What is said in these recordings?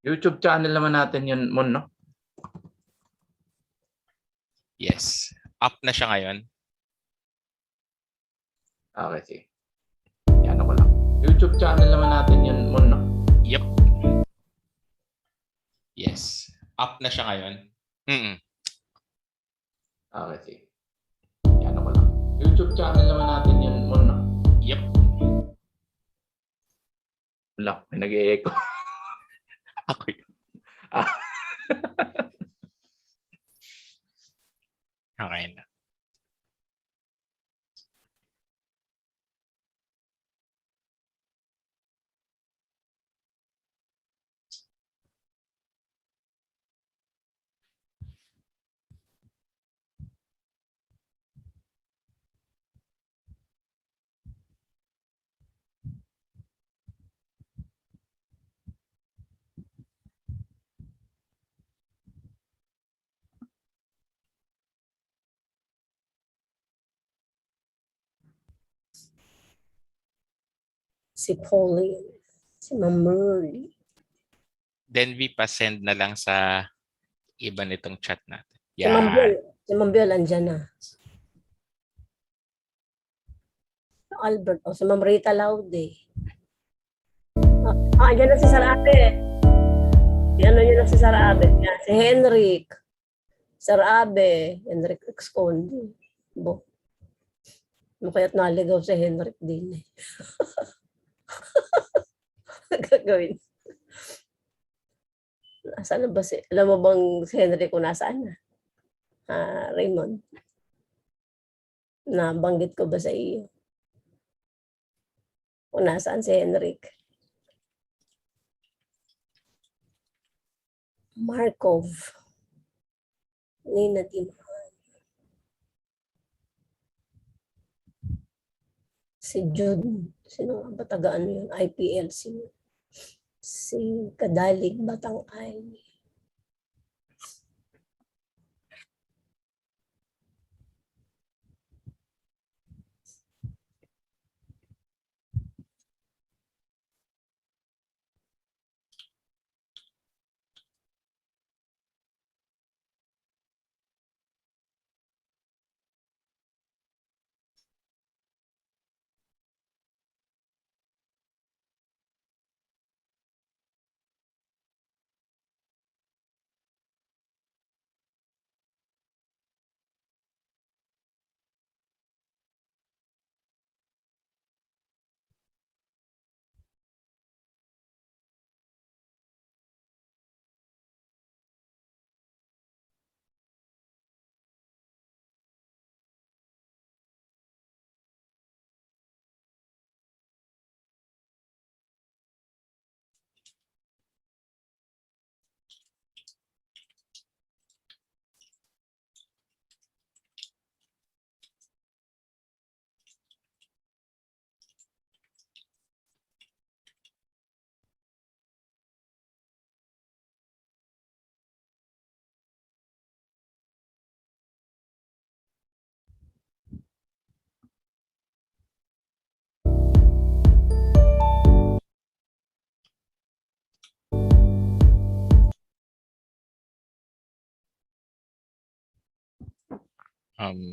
YouTube channel naman natin yun, Mon, no? Yes. Up na siya ngayon. Okay, sige. Ano ko lang. YouTube channel naman natin yun, Mon, no? Yep. Yes. Up na siya ngayon. Okay, sige. Ano ko lang. YouTube channel naman natin yun, Mon, no? Yep. Wala, may nag-e-echo. Ako yun. Okay na. Si Pauline, si Ma'am Merly. Then we pa-send na lang sa iba nitong chat natin. Si Ma'am Yan. Biel, si Ma'am Biel, andyan na. Albert, o si Ma'am Rita Laude. Andyan na si Sarabe. Ano yun na si Sarabe? Yan, si Henrik. Sarabe, Henrik Excondi. Bo. Ano kaya't naligaw si Henrik din eh. Gagawin. Nasaan na ba si... Alam mo bang si Henrik kung nasaan na? Raymond. Nabanggit ko ba sa iyo? Kung nasaan si Henrik? Markov. Nina Timahan. Si Jude. Sino nga ba taga-ano yun? IPLC. Si Kadalig Batangay.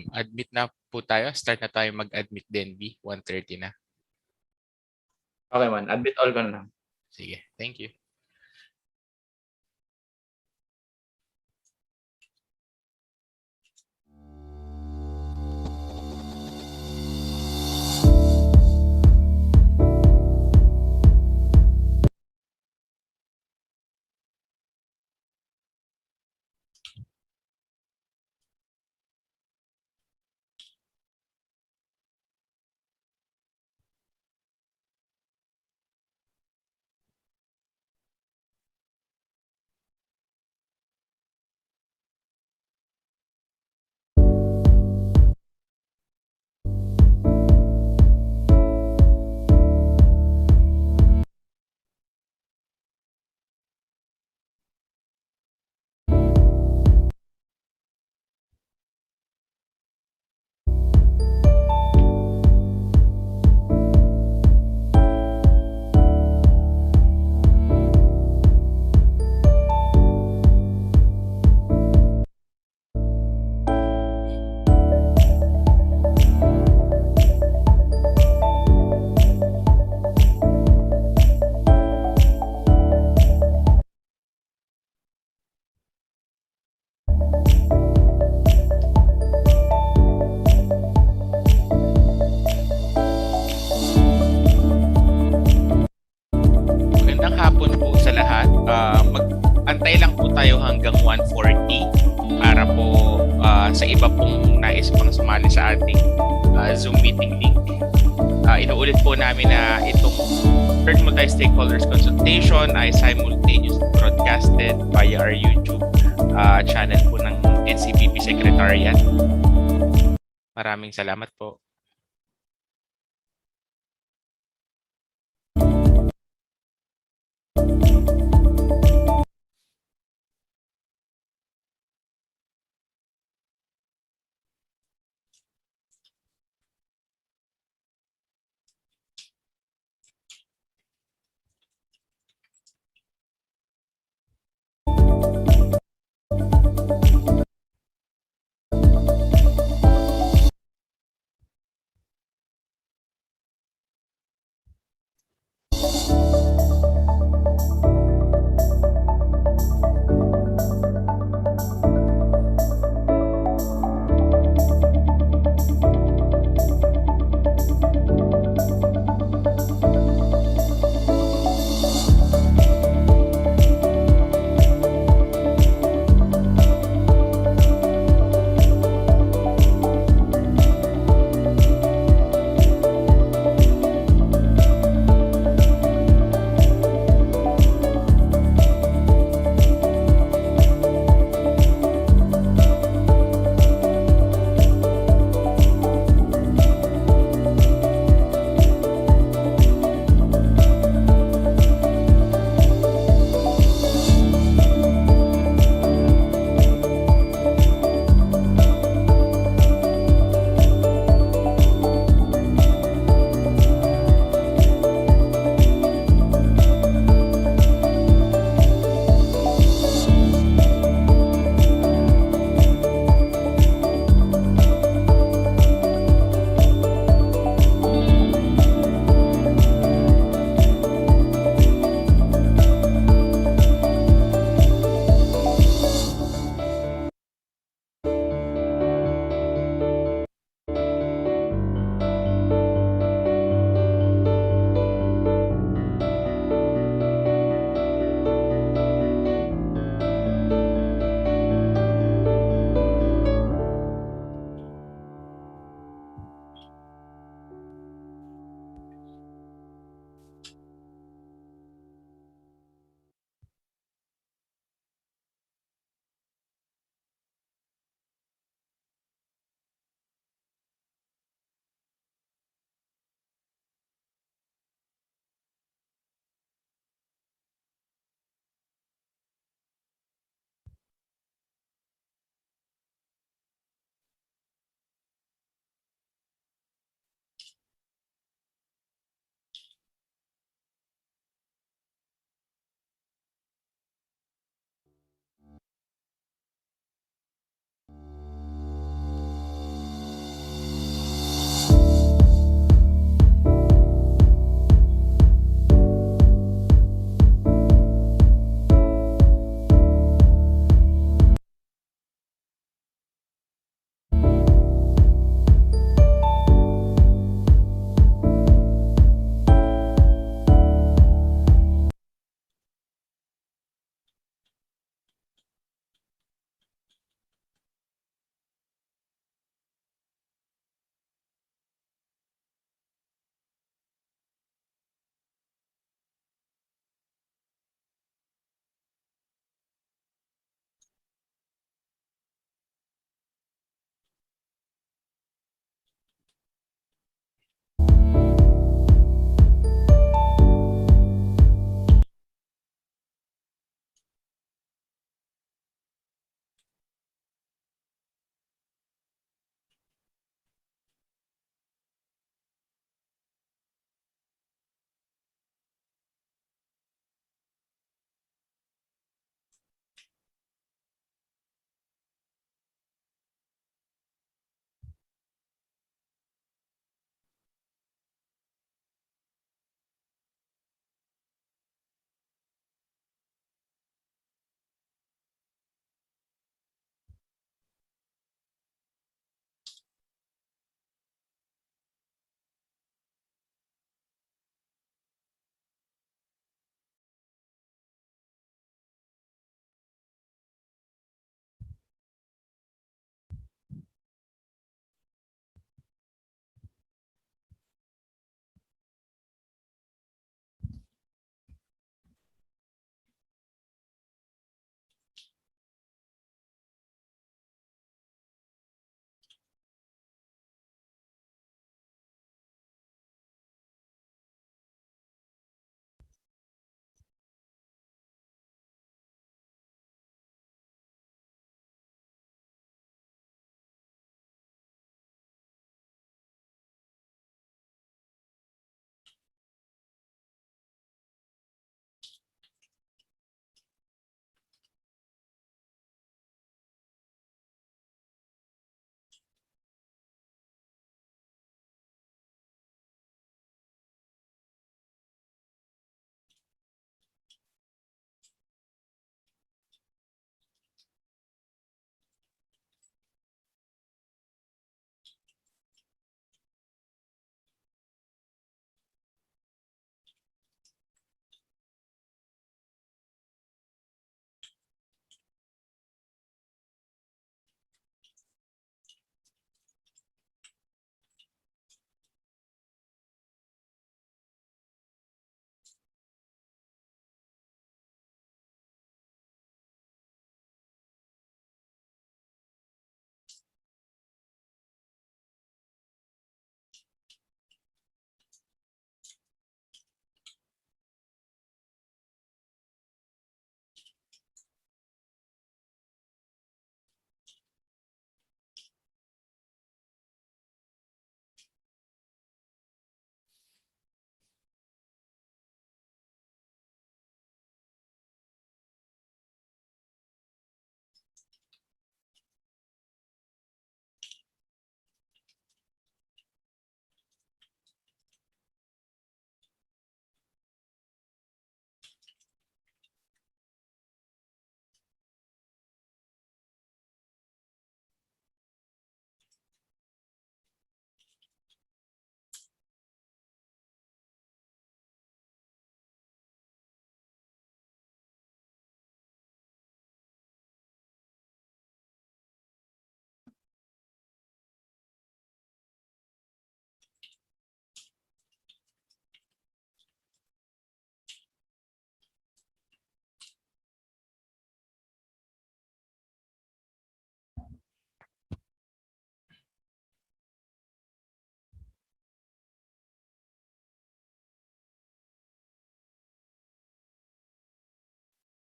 Admit na po tayo. Start na tayo mag-admit DNB. 1:30 na. Okay, man. Admit all ko na lang. Sige. Thank you. sa iba pong nais pang sumali sa ating Zoom meeting link. Inuulit po namin na itong third multi-stakeholders consultation ay simultaneously broadcasted via our YouTube channel po ng NCPP Secretariat. Maraming salamat po.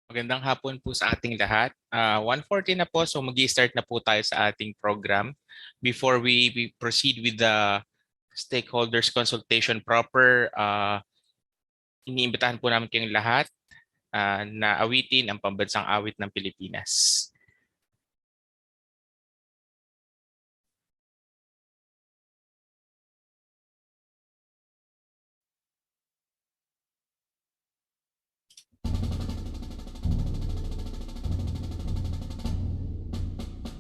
Magandang hapon po sa ating lahat. 1:40 na po, so mag-i-start na po tayo sa ating program. Before we proceed with the stakeholders consultation proper, iniimbitahan po namin kayong lahat na awitin ang pambansang awit ng Pilipinas.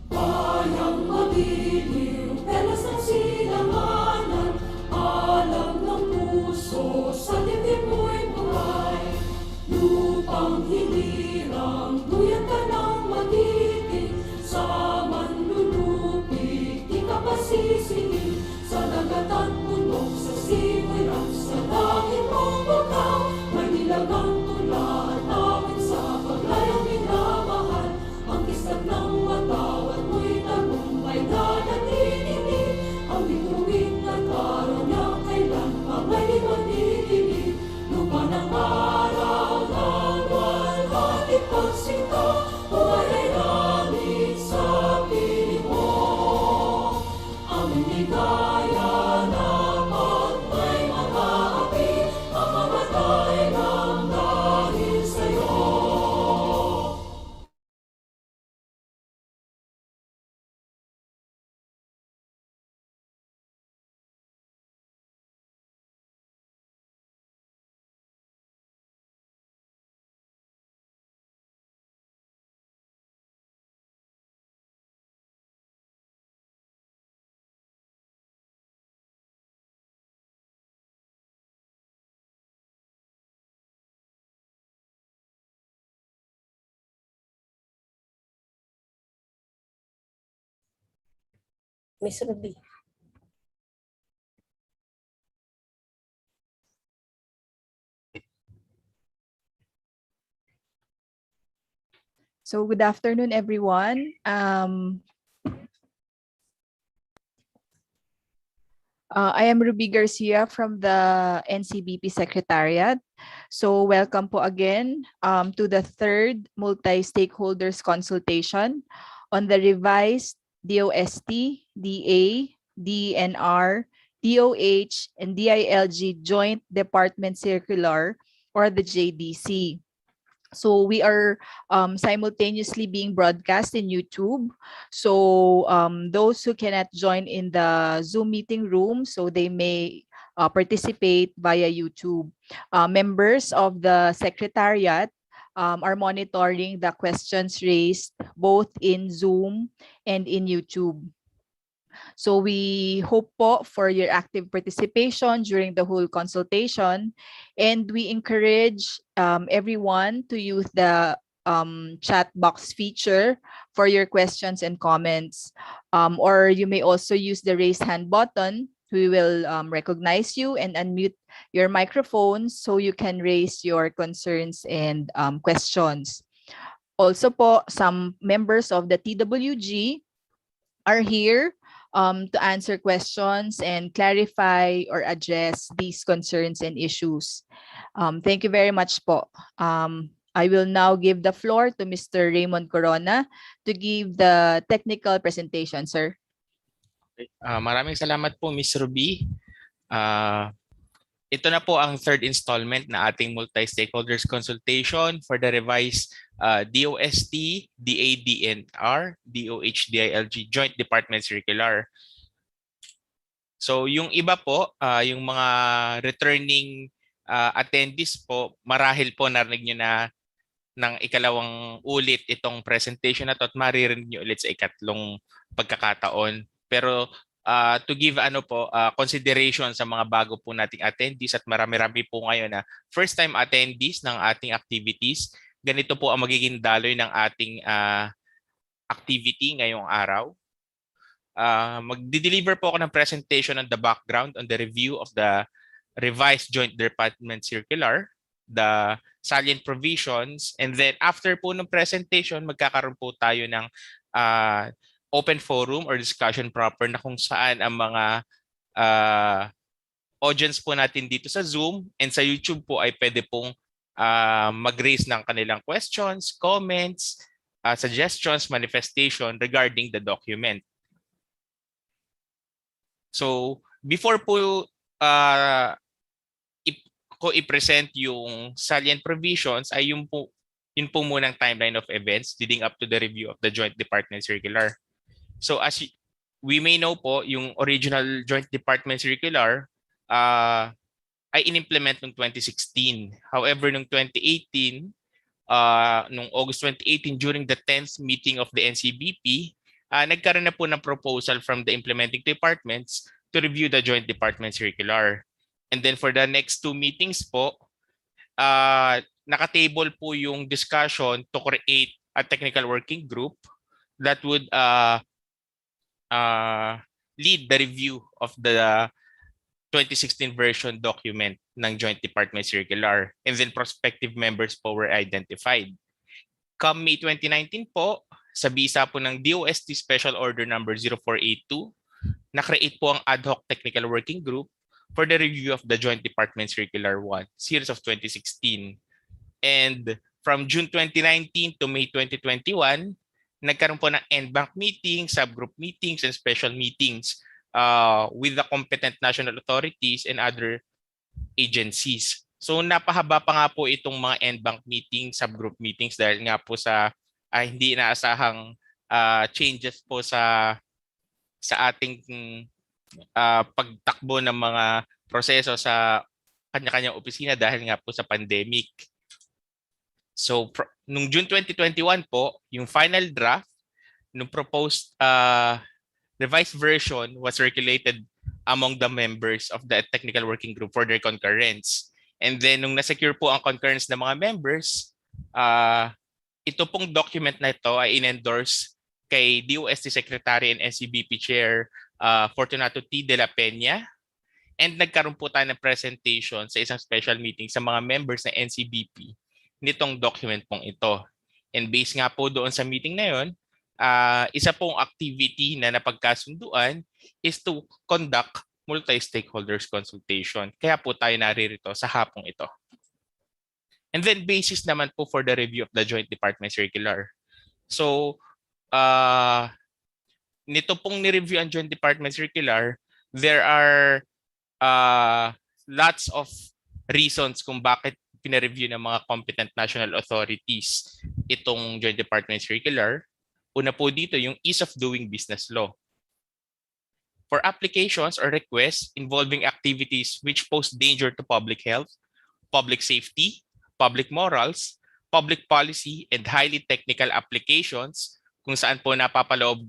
Bayang mabiliw, pelas ng silanganan, alam ng puso, sa dibdib mo'y buhay. Lupang hinirang, duyan ka ng magiging, sa manlulupig, di ka pasisingin, sa dagat at bundok, sa simoy at sa langit mong butaw, may nilagang tula at awit sa paglayang minamahal, ang kisag ng watawat mo'y tagumpay na natitingin, ang bituin at araw niya kailan pa may dinig, lupa ng araw ng walhati pagsinta, buhay ay langit sa piling mo, aming ligaya na pag may mga api, mamamatay ng dahil sa'yo. Miss Ruby. So good afternoon, everyone. I am Ruby Garcia from the NCBP Secretariat. So welcome po again to the third multi-stakeholders consultation on the revised DOST, DA, DNR, DOH, and DILG Joint Department Circular, or the JDC. So we are simultaneously being broadcast in YouTube. So those who cannot join in the Zoom meeting room, so they may participate via YouTube. Members of the Secretariat are monitoring the questions raised both in Zoom and in YouTube. So we hope po for your active participation during the whole consultation, and we encourage everyone to use the chat box feature for your questions and comments. Or you may also use the raise hand button. We will recognize you and unmute your microphones so you can raise your concerns and questions. Also po, some members of the TWG are here to answer questions and clarify or address these concerns and issues. Thank you very much po. I will now give the floor to Mr. Raymond Corona to give the technical presentation, sir. Maraming salamat po, Miss Ruby. Ito na po ang third installment na ating multi-stakeholders consultation for the revised DOST, DADNR, DOH, DILG Joint Department Circular. So yung iba po, yung mga returning attendees po, marahil po narinig nyo na ng ikalawang ulit itong presentation na to at maririnig nyo ulit sa ikatlong pagkakataon. Pero to give consideration sa mga bago po nating attendees at marami-rami po ngayon na first-time attendees ng ating activities, ganito po ang magiging daloy ng ating activity ngayong araw. Magdi-deliver po ako ng presentation on the background on the review of the revised Joint Department Circular, the salient provisions, and then after po ng presentation, magkakaroon po tayo ng open forum or discussion proper na kung saan ang mga audience po natin dito sa Zoom and sa YouTube po ay pwede pong mag-raise ng kanilang questions, comments, suggestions, manifestation regarding the document. So, before po ko i-present yung salient provisions, ay yun po munang timeline of events leading up to the review of the Joint Department Circular. So, as we may know po, yung original Joint Department Circular ay in-implement noong 2016. However, noong 2018, noong August 2018, during the 10th meeting of the NCBP, nagkaroon na po ng proposal from the implementing departments to review the Joint Department Circular. And then for the next 2 meetings po, nakatable po yung discussion to create a technical working group that would lead the review of the 2016 version document ng Joint Department Circular. And then prospective members po were identified. Come May 2019 po, sa bisa po ng DOST Special Order Number 0482, na-create po ang ad hoc technical working group for the review of the Joint Department Circular 1, series of 2016. And from June 2019 to May 2021, nagkaroon po ng en-banc meetings, subgroup meetings, and special meetings with the competent national authorities and other agencies. So napahaba pa nga po itong mga en-banc meetings, subgroup meetings dahil nga po sa hindi inaasahang changes po sa ating pagtakbo ng mga proseso sa kanya-kanyang opisina dahil nga po sa pandemic. So nung June 2021 po, yung final draft nung proposed revised version was circulated among the members of the technical working group for their concurrence. And then nung na-secure po ang concurrence ng mga members, ito pong document na ito ay in-endorse kay DOST Secretary and NCBP Chair Fortunato T. de la Peña, and nagkaroon po tayo ng presentation sa isang special meeting sa mga members ng NCBP nitong document pong ito. And based nga po doon sa meeting na yun, isa pong activity na napagkasunduan is to conduct multi-stakeholders consultation. Kaya po tayo naririto sa hapong ito. And then basis naman po for the review of the Joint Department Circular. So, nito pong ni-review ang Joint Department Circular, there are lots of reasons kung bakit pina-review ng mga competent national authorities itong Joint Department Circular. Una po dito yung ease of doing business law. For applications or requests involving activities which pose danger to public health, public safety, public morals, public policy, and highly technical applications, kung saan po napapaloob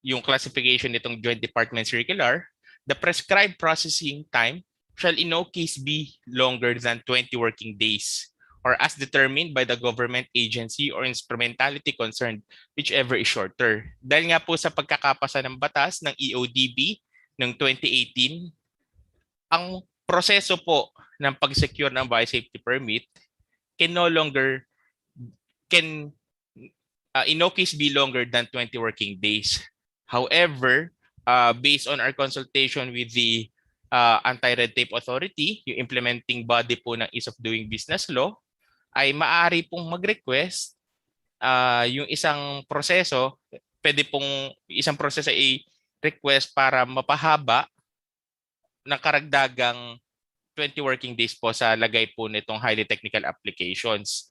yung classification nitong Joint Department Circular, the prescribed processing time shall in no case be longer than 20 working days, or as determined by the government agency or instrumentality concerned, whichever is shorter. Dahil nga po sa pagkakapasa ng batas ng EODB ng 2018, ang proseso po ng pag-secure ng biosafety permit can in no case be longer than 20 working days. However, based on our consultation with the Anti-Red Tape Authority, yung implementing body po ng ease of doing business law, ay maaari pong mag-request yung isang proseso, pwede pong isang proseso ay request para mapahaba ng karagdagang 20 working days po sa lagay po nitong highly technical applications.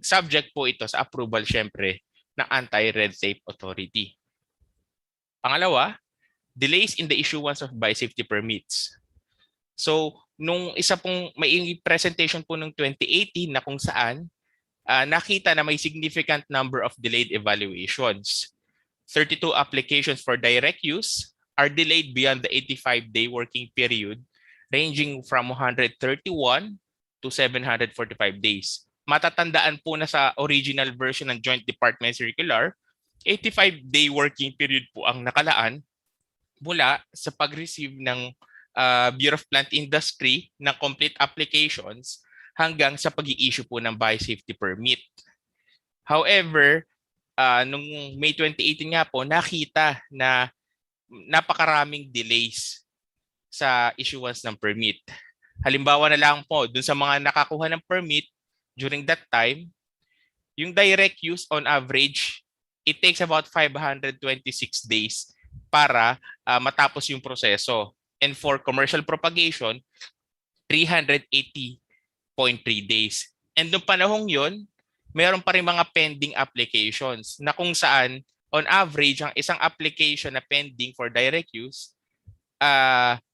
Subject po ito sa approval syempre ng Anti-Red Tape Authority. Pangalawa, delays in the issuance of biosafety permits. So, nung isa pong may presentation po ng 2018 na kung saan nakita na may significant number of delayed evaluations. 32 applications for direct use are delayed beyond the 85-day working period, ranging from 131 to 745 days. Matatandaan po na sa original version ng Joint Department Circular, 85-day working period po ang nakalaan mula sa pag-receive ng Bureau of Plant Industry ng complete applications hanggang sa pag-i-issue po ng biosafety permit. However, nung May 2018 nga po, nakita na napakaraming delays sa issuance ng permit. Halimbawa na lang po, dun sa mga nakakuha ng permit during that time, yung direct use on average, it takes about 526 days para matapos yung proseso. And for commercial propagation, 380.3 days. And noong panahong yon, meron pa rin mga pending applications na kung saan on average ang isang application na pending for direct use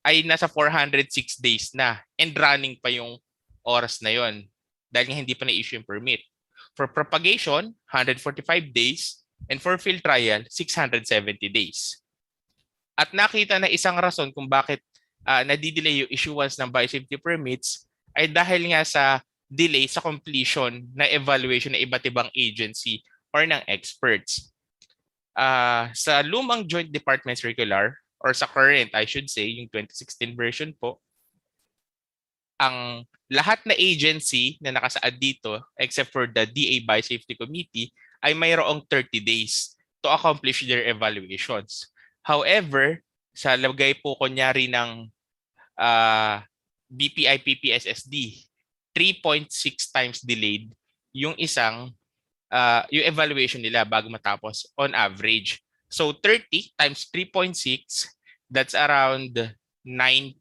ay nasa 406 days na and running pa yung oras na yon dahil nga hindi pa na-issue yung permit. For propagation, 145 days and for field trial, 670 days. At nakita na isang rason kung bakit nadidelay yung issuance ng biosafety permits ay dahil nga sa delay sa completion na evaluation ng iba't ibang agency or ng experts. Sa lumang Joint Department Circular or sa current, I should say, yung 2016 version po, ang lahat na agency na nakasaad dito except for the DA Biosafety Committee ay mayroong 30 days to accomplish their evaluations. However, sa lagay po kunyari ng BPI PPSSD, 3.6 times delayed yung yung evaluation nila bago matapos on average. So 30 times 3.6, that's around 90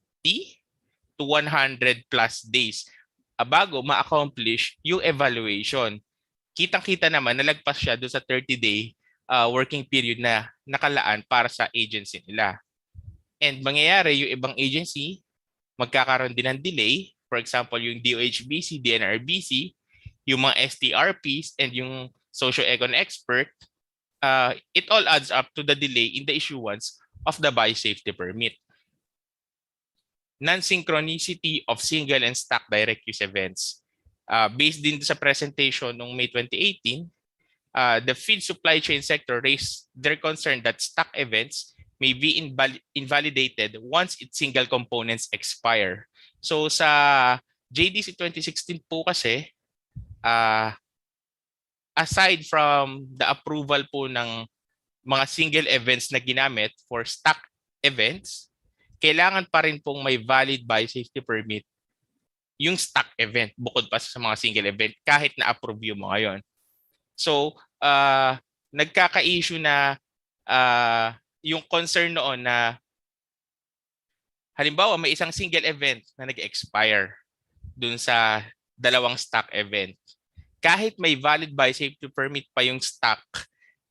to 100 plus days bago ma-accomplish yung evaluation. Kitang-kita naman nalagpas siya doon sa 30-day working period na nakalaan para sa agency nila. And mangyayari yung ibang agency, magkakaroon din ng delay. For example, yung DOHBC, DNRBC, yung mga STRPs, and yung socio-econ expert, it all adds up to the delay in the issuance of the biosafety permit. Non-synchronicity of single and stack direct use events. Based din sa presentation noong May 2018, the feed supply chain sector raised their concern that stack events may be invalidated once its single components expire. So sa JDC 2016 po kasi, aside from the approval po ng mga single events na ginamit for stack events, kailangan pa rin pong may valid biosafety permit yung stack event bukod pa sa mga single event kahit na-approve yung mga yon. So, nagkaka-issue na yung concern noon na halimbawa may isang single event na nag-expire dun sa dalawang stack event. Kahit may valid biosafety permit pa yung stack,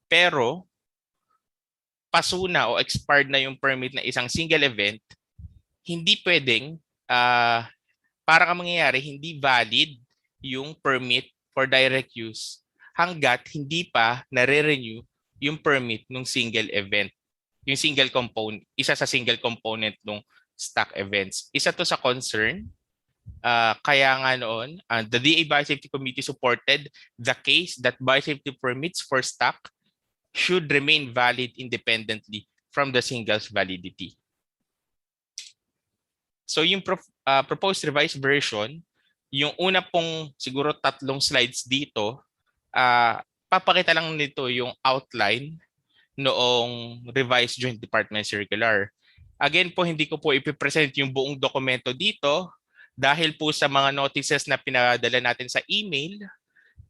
pero paso na o expired na yung permit na isang single event, hindi pwedeng, para ka mangyayari, hindi valid yung permit for direct use hanggat hindi pa nare-renew yung permit ng single event. Yung single component, isa sa single component ng stack events. Isa to sa concern. Kaya nga noon, the DA Biosafety Committee supported the case that biosafety permits for stack should remain valid independently from the single's validity. So yung proposed revised version, yung una pong siguro 3 slides dito, papakita lang nito yung outline noong revised Joint Department Circular. Again po, hindi ko po ipipresent yung buong dokumento dito dahil po sa mga notices na pinadala natin sa email,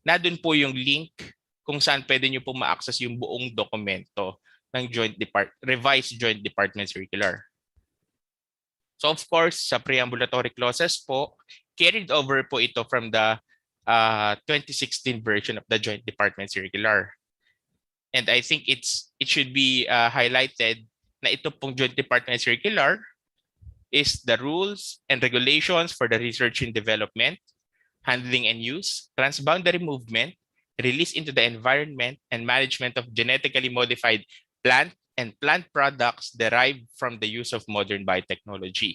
na dun po yung link kung saan pwede nyo po ma-access yung buong dokumento ng revised Joint Department Circular. So of course, sa preambulatory clauses po, carried over po ito from the 2016 version of the Joint Department Circular. And I think it should be highlighted na ito pong Joint Department Circular is the rules and regulations for the research and development, handling and use, transboundary movement, release into the environment, and management of genetically modified plant and plant products derived from the use of modern biotechnology.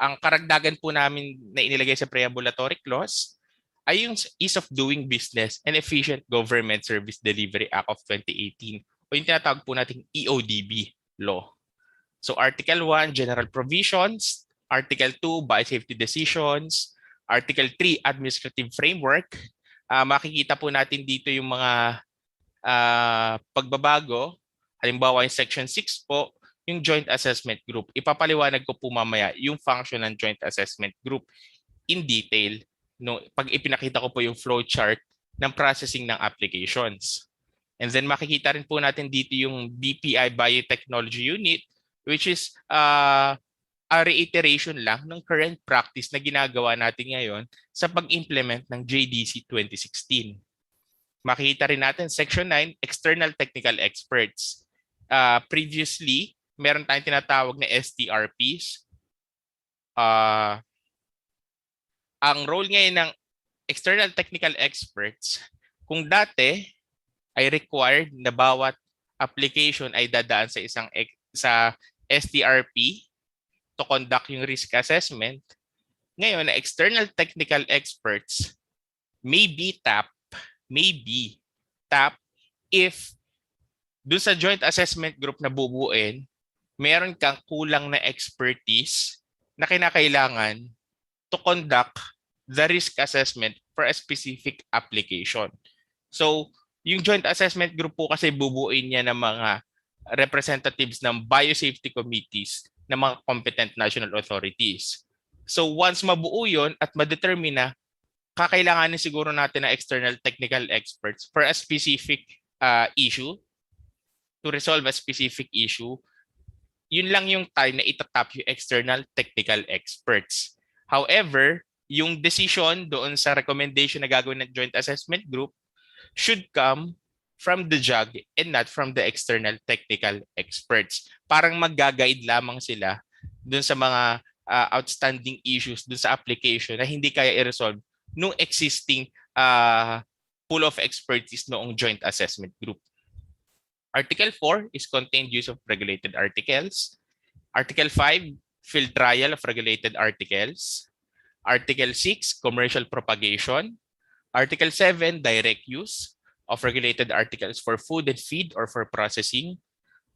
Ang karagdagan po namin na inilagay sa preambulatory clause ay yung Ease of Doing Business and Efficient Government Service Delivery Act of 2018 o yung tinatawag po nating EODB law. So Article 1, General Provisions, Article 2, Biosafety Decisions, Article 3, Administrative Framework. Makikita po natin dito yung mga pagbabago. Halimbawa yung Section 6 po, yung joint assessment group. Ipapaliwanag ko po mamaya yung function ng joint assessment group in detail no, pag ipinakita ko po yung flowchart ng processing ng applications. And then makikita rin po natin dito yung BPI Biotechnology Unit, which is a reiteration lang ng current practice na ginagawa natin ngayon sa pag-implement ng JDC 2016. Makikita rin natin Section 9, External Technical Experts. Previously, meron tayong tinatawag na STRPs. Ang role ngayon ng External Technical Experts, kung dati ay required na bawat application ay dadaan sa STRP to conduct yung risk assessment, ngayon na external technical experts may be tapped if dun sa joint assessment group na bubuin, meron kang kulang na expertise na kinakailangan to conduct the risk assessment for a specific application. So, yung joint assessment group po kasi bubuin niya ng mga representatives ng biosafety committees ng mga competent national authorities. So once mabuo yun at ma-determine na, kakailanganin siguro natin ng external technical experts for a specific issue, to resolve a specific issue, yun lang yung time na itatap yung external technical experts. However, yung decision doon sa recommendation na gagawin ng joint assessment group should come from the JAG and not from the external technical experts. Parang mag-guide lamang sila dun sa mga outstanding issues dun sa application na hindi kaya i-resolve nung existing pool of expertise noong joint assessment group. Article 4 is contained use of regulated articles. Article 5, field trial of regulated articles. Article 6, commercial propagation. Article 7, direct use of regulated articles for food and feed or for processing.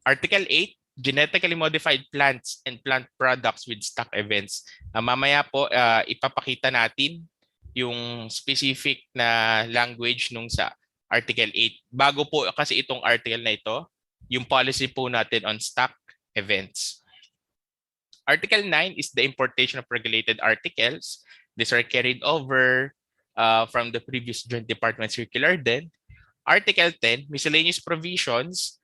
Article 8, genetically modified plants and plant products with stock events. Mamaya po, ipapakita natin yung specific na language nung sa Article 8. Bago po kasi itong article na ito, yung policy po natin on stock events. Article 9 is the importation of regulated articles. These are carried over from the previous Joint Department Circular then. Article 10, miscellaneous provisions.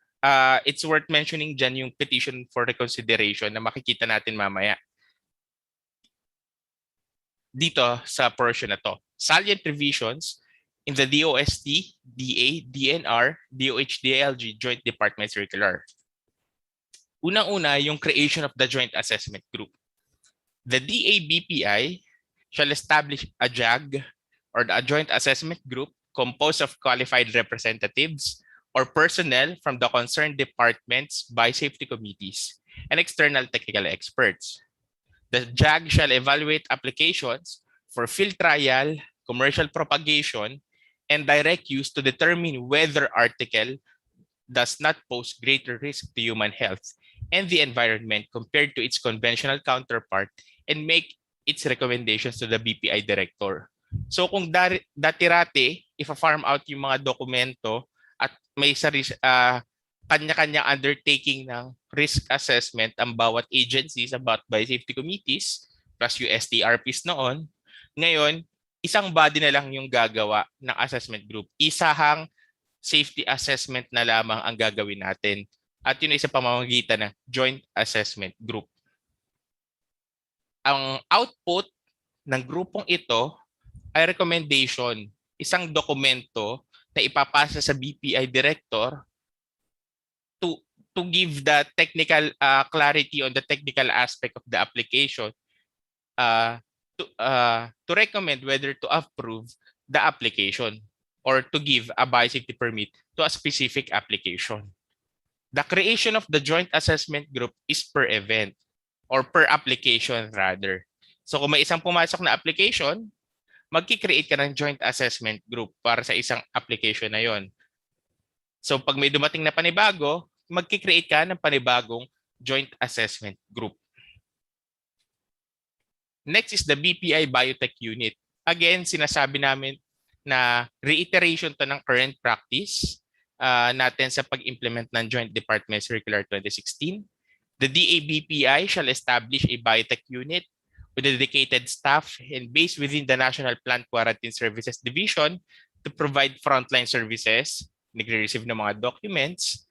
It's worth mentioning dyan yung petition for reconsideration na makikita natin mamaya. Dito sa portion na to. Salient revisions in the DOST, DA, DNR, DOH-DILG Joint Department Circular. Unang-una, yung creation of the Joint Assessment Group. The DA-BPI shall establish a JAG or a Joint Assessment Group composed of qualified representatives or personnel from the concerned departments by safety committees and external technical experts. The JAG shall evaluate applications for field trial, commercial propagation, and direct use to determine whether article does not pose greater risk to human health and the environment compared to its conventional counterpart and make its recommendations to the BPI director. So kung dati-rati, ifa-farm out yung mga dokumento at may kanya-kanya undertaking ng risk assessment ang bawat agencies about by safety committees plus yung STRPs noon, ngayon, isang body na lang yung gagawa ng assessment group. Isahang safety assessment na lamang ang gagawin natin. At yun ay sa pamamagitan ng joint assessment group. Ang output ng grupong ito ay recommendation, isang dokumento na ipapasa sa BPI director to give the technical clarity on the technical aspect of the application, to recommend whether to approve the application or to give a biosafety permit to a specific application. The creation of the joint assessment group is per event or per application rather. So kung may isang pumasok na application, magki-create ka ng joint assessment group para sa isang application na yon. So pag may dumating na panibago, magki-create ka ng panibagong joint assessment group. Next is the BPI Biotech Unit. Again, sinasabi namin na reiteration to ng current practice natin sa pag-implement ng Joint Department Circular 2016. The DABPI shall establish a biotech unit with a dedicated staff and based within the National Plant Quarantine Services Division to provide frontline services, nagre-receive ng mga documents,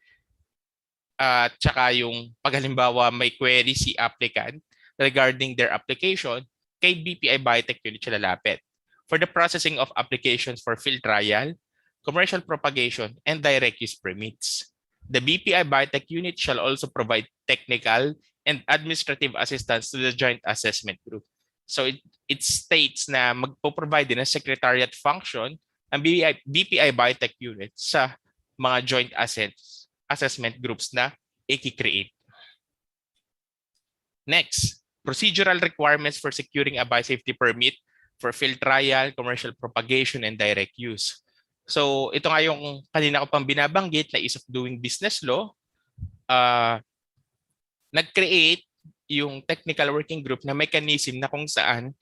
at saka yung pag halimbawa may query si applicant regarding their application, kay BPI Biotech Unit siya lalapit. For the processing of applications for field trial, commercial propagation, and direct use permits. The BPI Biotech Unit shall also provide technical and administrative assistance to the Joint Assessment Group. So it states na magpo-provide din ng secretariat function ang BPI Biotech Unit sa mga joint assessment groups na i-create. Next, procedural requirements for securing a biosafety permit for field trial, commercial propagation, and direct use. So ito nga yung kanina ko pang binabanggit na ease of doing business law. Nag-create yung technical working group na mechanism na kung saan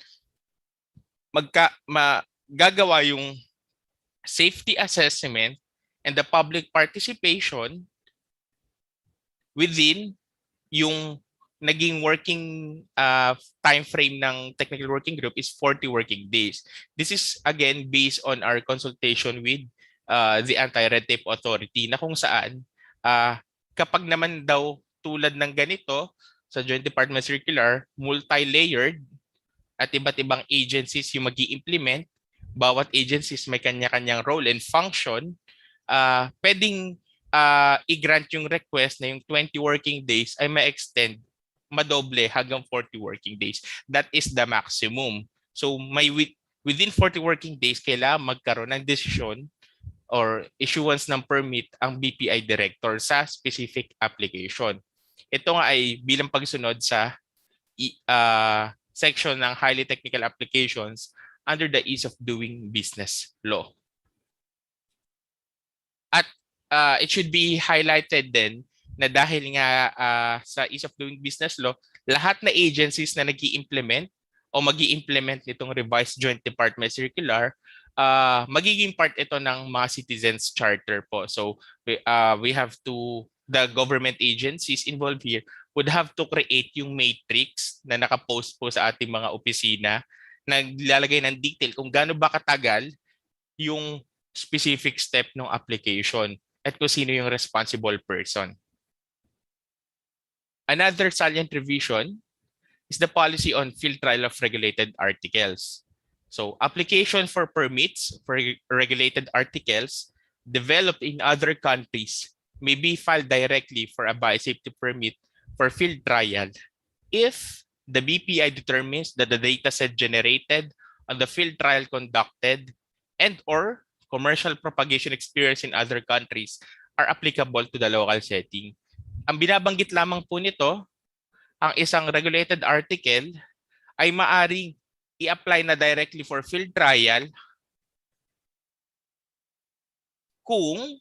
gagawa yung safety assessment and the public participation within yung naging working time frame ng technical working group is 40 working days. This is again based on our consultation with the Anti-Red Tape Authority na kung saan kapag naman daw tulad ng ganito sa Joint Department Circular, multi-layered at iba't ibang agencies yung magi-implement, bawat agencies may kanya-kanyang role and function, pwedeng i-grant yung request na yung 20 working days ay ma-extend madoble hanggang 40 working days. That is the maximum. So may within 40 working days kailangan magkaroon ng desisyon or issuance ng permit ang BPI director sa specific application. Ito nga ay bilang pagsunod sa section ng highly technical applications under the ease of doing business law. At it should be highlighted din na dahil nga sa ease of doing business law, lahat na agencies na nag-i-implement o mag-i-implement nitong revised Joint Department Circular, magiging part ito ng mga citizens charter po. So we have to, the government agencies involved here would have to create yung matrix na nakapost po sa ating mga opisina, naglalagay ng detail kung gaano ba katagal yung specific step ng application at kung sino yung responsible person. Another salient revision is the policy on field trial of regulated articles. So application for permits for regulated articles developed in other countries may be filed directly for a biosafety permit for field trial if the BPI determines that the dataset generated on the field trial conducted and or commercial propagation experience in other countries are applicable to the local setting. Ang binabanggit lamang po nito, ang isang regulated article ay maaring i-apply na directly for field trial kung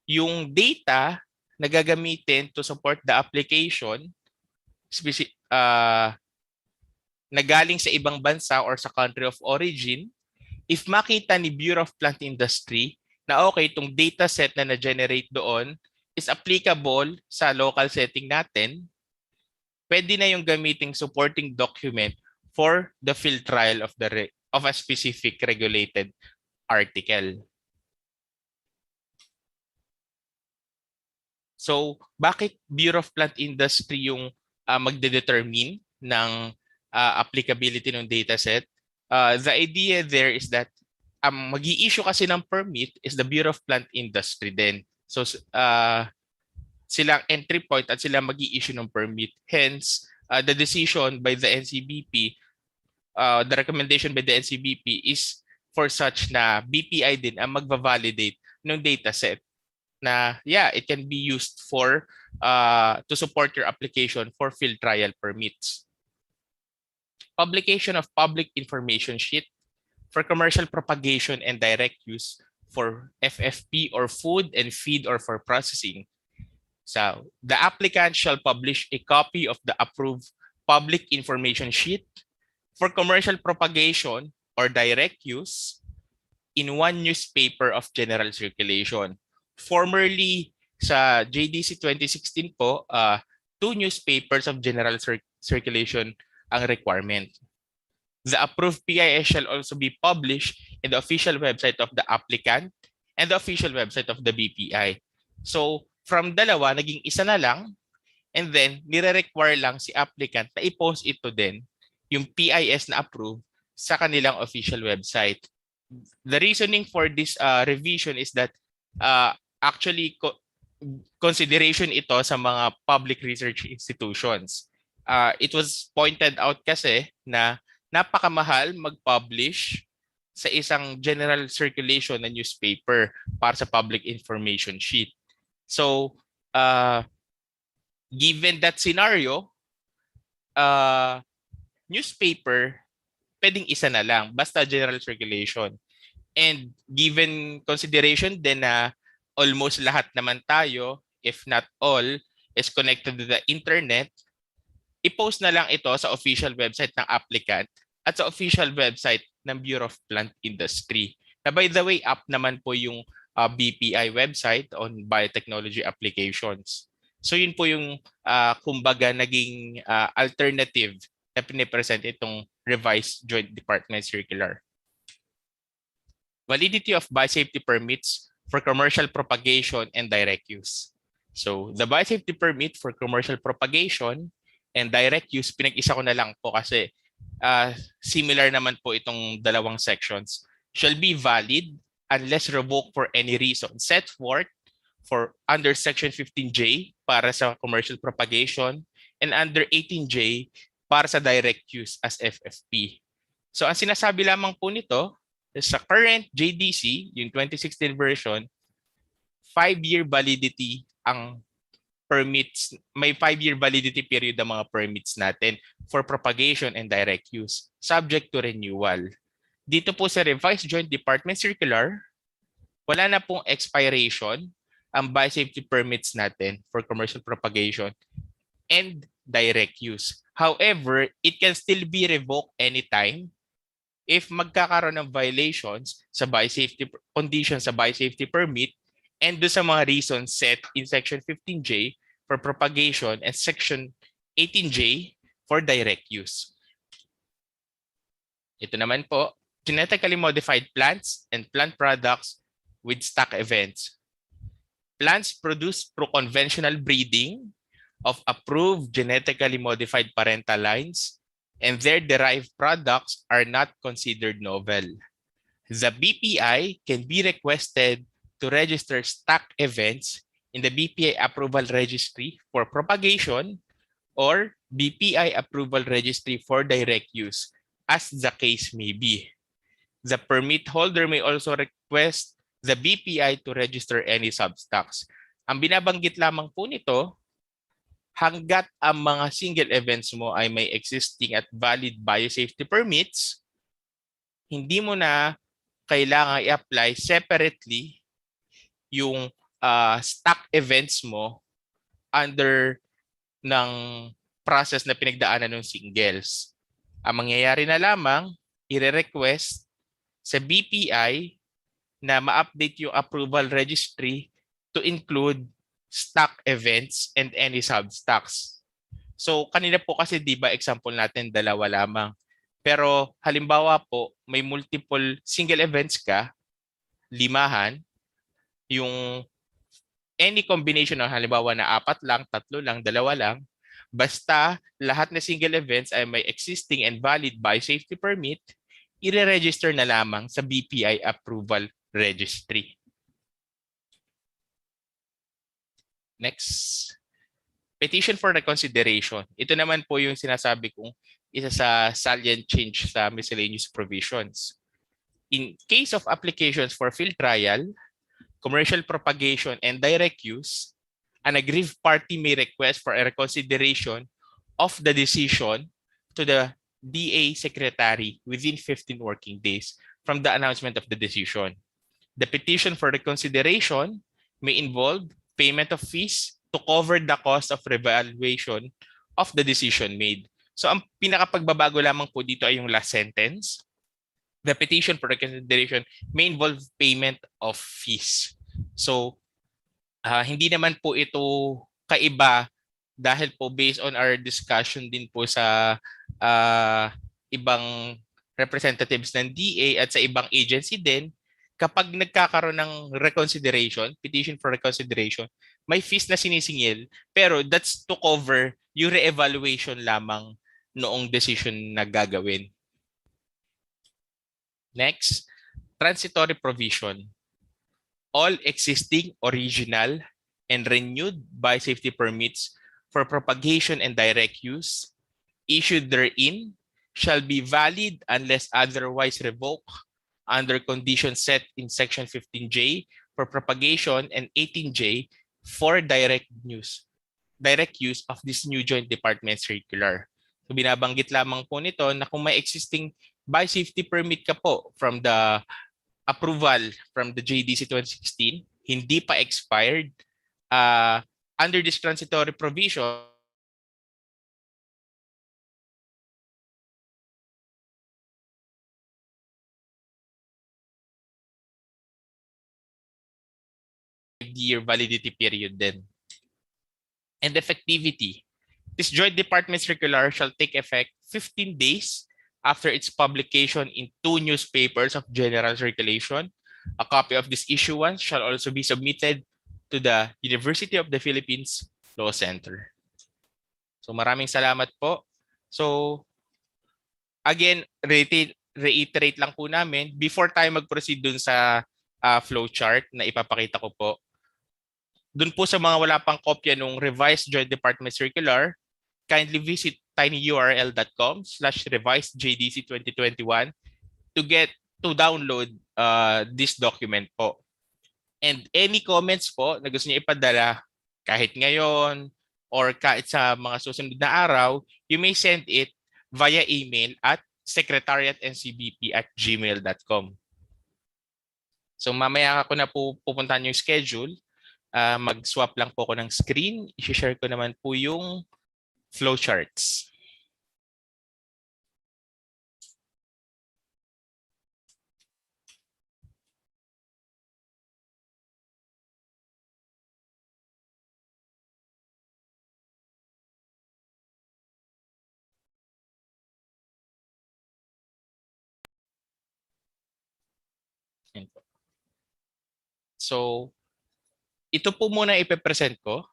yung data na gagamitin to support the application na galing sa ibang bansa or sa country of origin, if makita ni Bureau of Plant Industry na okay, itong data set na na-generate doon is applicable sa local setting natin, pwede na yung gamiting supporting document for the field trial of a specific regulated article. So, bakit Bureau of Plant Industry yung magde-determine ng applicability ng dataset? The idea there is that mag-i-issue kasi ng permit is the Bureau of Plant Industry din. So, silang entry point at sila mag-i-issue ng permit. Hence, the decision by the NCBP, the recommendation by the NCBP is for such na BPI din ang magva-validate ng dataset na it can be used for to support your application for field trial permits. Publication of public information sheet for commercial propagation and direct use for FFP or food and feed or for processing. So the applicant shall publish a copy of the approved public information sheet for commercial propagation or direct use in one newspaper of general circulation. Formerly sa JDC 2016 po, 2 newspapers of general circulation ang requirement. The approved PIS shall also be published in the official website of the applicant and the official website of the BPI. So, from dalawa, naging isa na lang, and then nire-require lang si applicant na i-post ito din, yung PIS na approved, sa kanilang official website. The reasoning for this revision is that actually consideration ito sa mga public research institutions. It was pointed out kasi na napakamahal mag-publish sa isang general circulation na newspaper para sa public information sheet. So, given that scenario, newspaper, pwedeng isa na lang, basta general circulation. And given consideration din na almost lahat naman tayo, if not all, is connected to the internet, i-post na lang ito sa official website ng applicant at sa official website ng Bureau of Plant Industry. Na by the way, up naman po yung BPI website on biotechnology applications. So yun po yung kumbaga naging alternative na pinipresent itong revised Joint Department Circular. Validity of biosafety permits for commercial propagation and direct use. So the biosafety permit for commercial propagation and direct use, pinag-isa ko na lang po kasi similar naman po itong dalawang sections, shall be valid unless revoked for any reason set forth for under Section 15J para sa commercial propagation and under 18J para sa direct use as FFP. So ang sinasabi lamang po nito, sa current JDC, yung 2016 version, 5-year validity ang permits, may 5-year validity period ang mga permits natin for propagation and direct use, subject to renewal. Dito po sa revised Joint Department Circular, wala na pong expiration ang biosafety permits natin for commercial propagation and direct use. However, it can still be revoked anytime if magkakaroon ng violations sa biosafety conditions sa biosafety permit and do sa mga reasons set in Section 15J for propagation and Section 18J for direct use. Ito naman po, genetically modified plants and plant products with stock events. Plants produced through conventional breeding of approved genetically modified parental lines and their derived products are not considered novel. The BPI can be requested to register stock events in the BPI Approval Registry for propagation or BPI Approval Registry for direct use, as the case may be. The permit holder may also request the BPI to register any substocks. Ang binabanggit lamang po nito, hanggat ang mga single events mo ay may existing at valid biosafety permits, hindi mo na kailangan i-apply separately yung stock events mo under ng process na pinagdaanan ng singles. Ang mangyayari na lamang, i-request sa BPI na ma-update yung approval registry to include stock events and any substocks. So kanina po kasi 'di ba example natin dalawa lamang. Pero halimbawa po may multiple single events ka, limahan, yung any combination ng halimbawa na 4 lang, 3 lang, 2 lang, basta lahat na single events ay may existing and valid biosafety permit, i-register na lamang sa BPI approval registry. Next, petition for reconsideration. Ito naman po yung sinasabi kong isa sa salient change sa miscellaneous provisions. In case of applications for field trial, commercial propagation, and direct use, an aggrieved party may request for a reconsideration of the decision to the DA Secretary within 15 working days from the announcement of the decision. The petition for reconsideration may involve payment of fees to cover the cost of revaluation of the decision made. So ang pinakapagbabago lamang po dito ay yung last sentence. The petition for reconsideration may involve payment of fees. So hindi naman po ito kaiba dahil po based on our discussion din po sa ibang representatives ng DA at sa ibang agency din, kapag nagkakaroon ng reconsideration, petition for reconsideration, may fees na sinisingil, pero that's to cover yung re-evaluation lamang noong decision na gagawin. Next, transitory provision. All existing, original, and renewed biosafety permits for propagation and direct use issued therein shall be valid unless otherwise revoked under conditions set in Section 15J for propagation and 18J for direct use of this new Joint Department Circular. So binabanggit lamang po nito na kung may existing biosafety permit ka po from the approval from the JDC 2016, hindi pa expired, under this transitory provision, year validity period then. And effectivity. This Joint Department Circular shall take effect 15 days after its publication in 2 newspapers of general circulation. A copy of this issuance shall also be submitted to the University of the Philippines Law Center. So maraming salamat po. So again, reiterate lang po namin, before tayo mag-proceed dun sa flowchart na ipapakita ko po, dun po sa mga wala pang kopya nung revised Joint Department Circular, kindly visit tinyurl.com/revisedjdc2021 to download this document po. And any comments po na gusto niyo ipadala kahit ngayon or kahit sa mga susunod na araw, you may send it via email at secretariatncbp@gmail.com. So mamaya ako na po pupuntahan yung schedule. Mag-swap lang po ako ng screen. I-share ko naman po yung flowcharts. So, ito po muna ipe-present ko.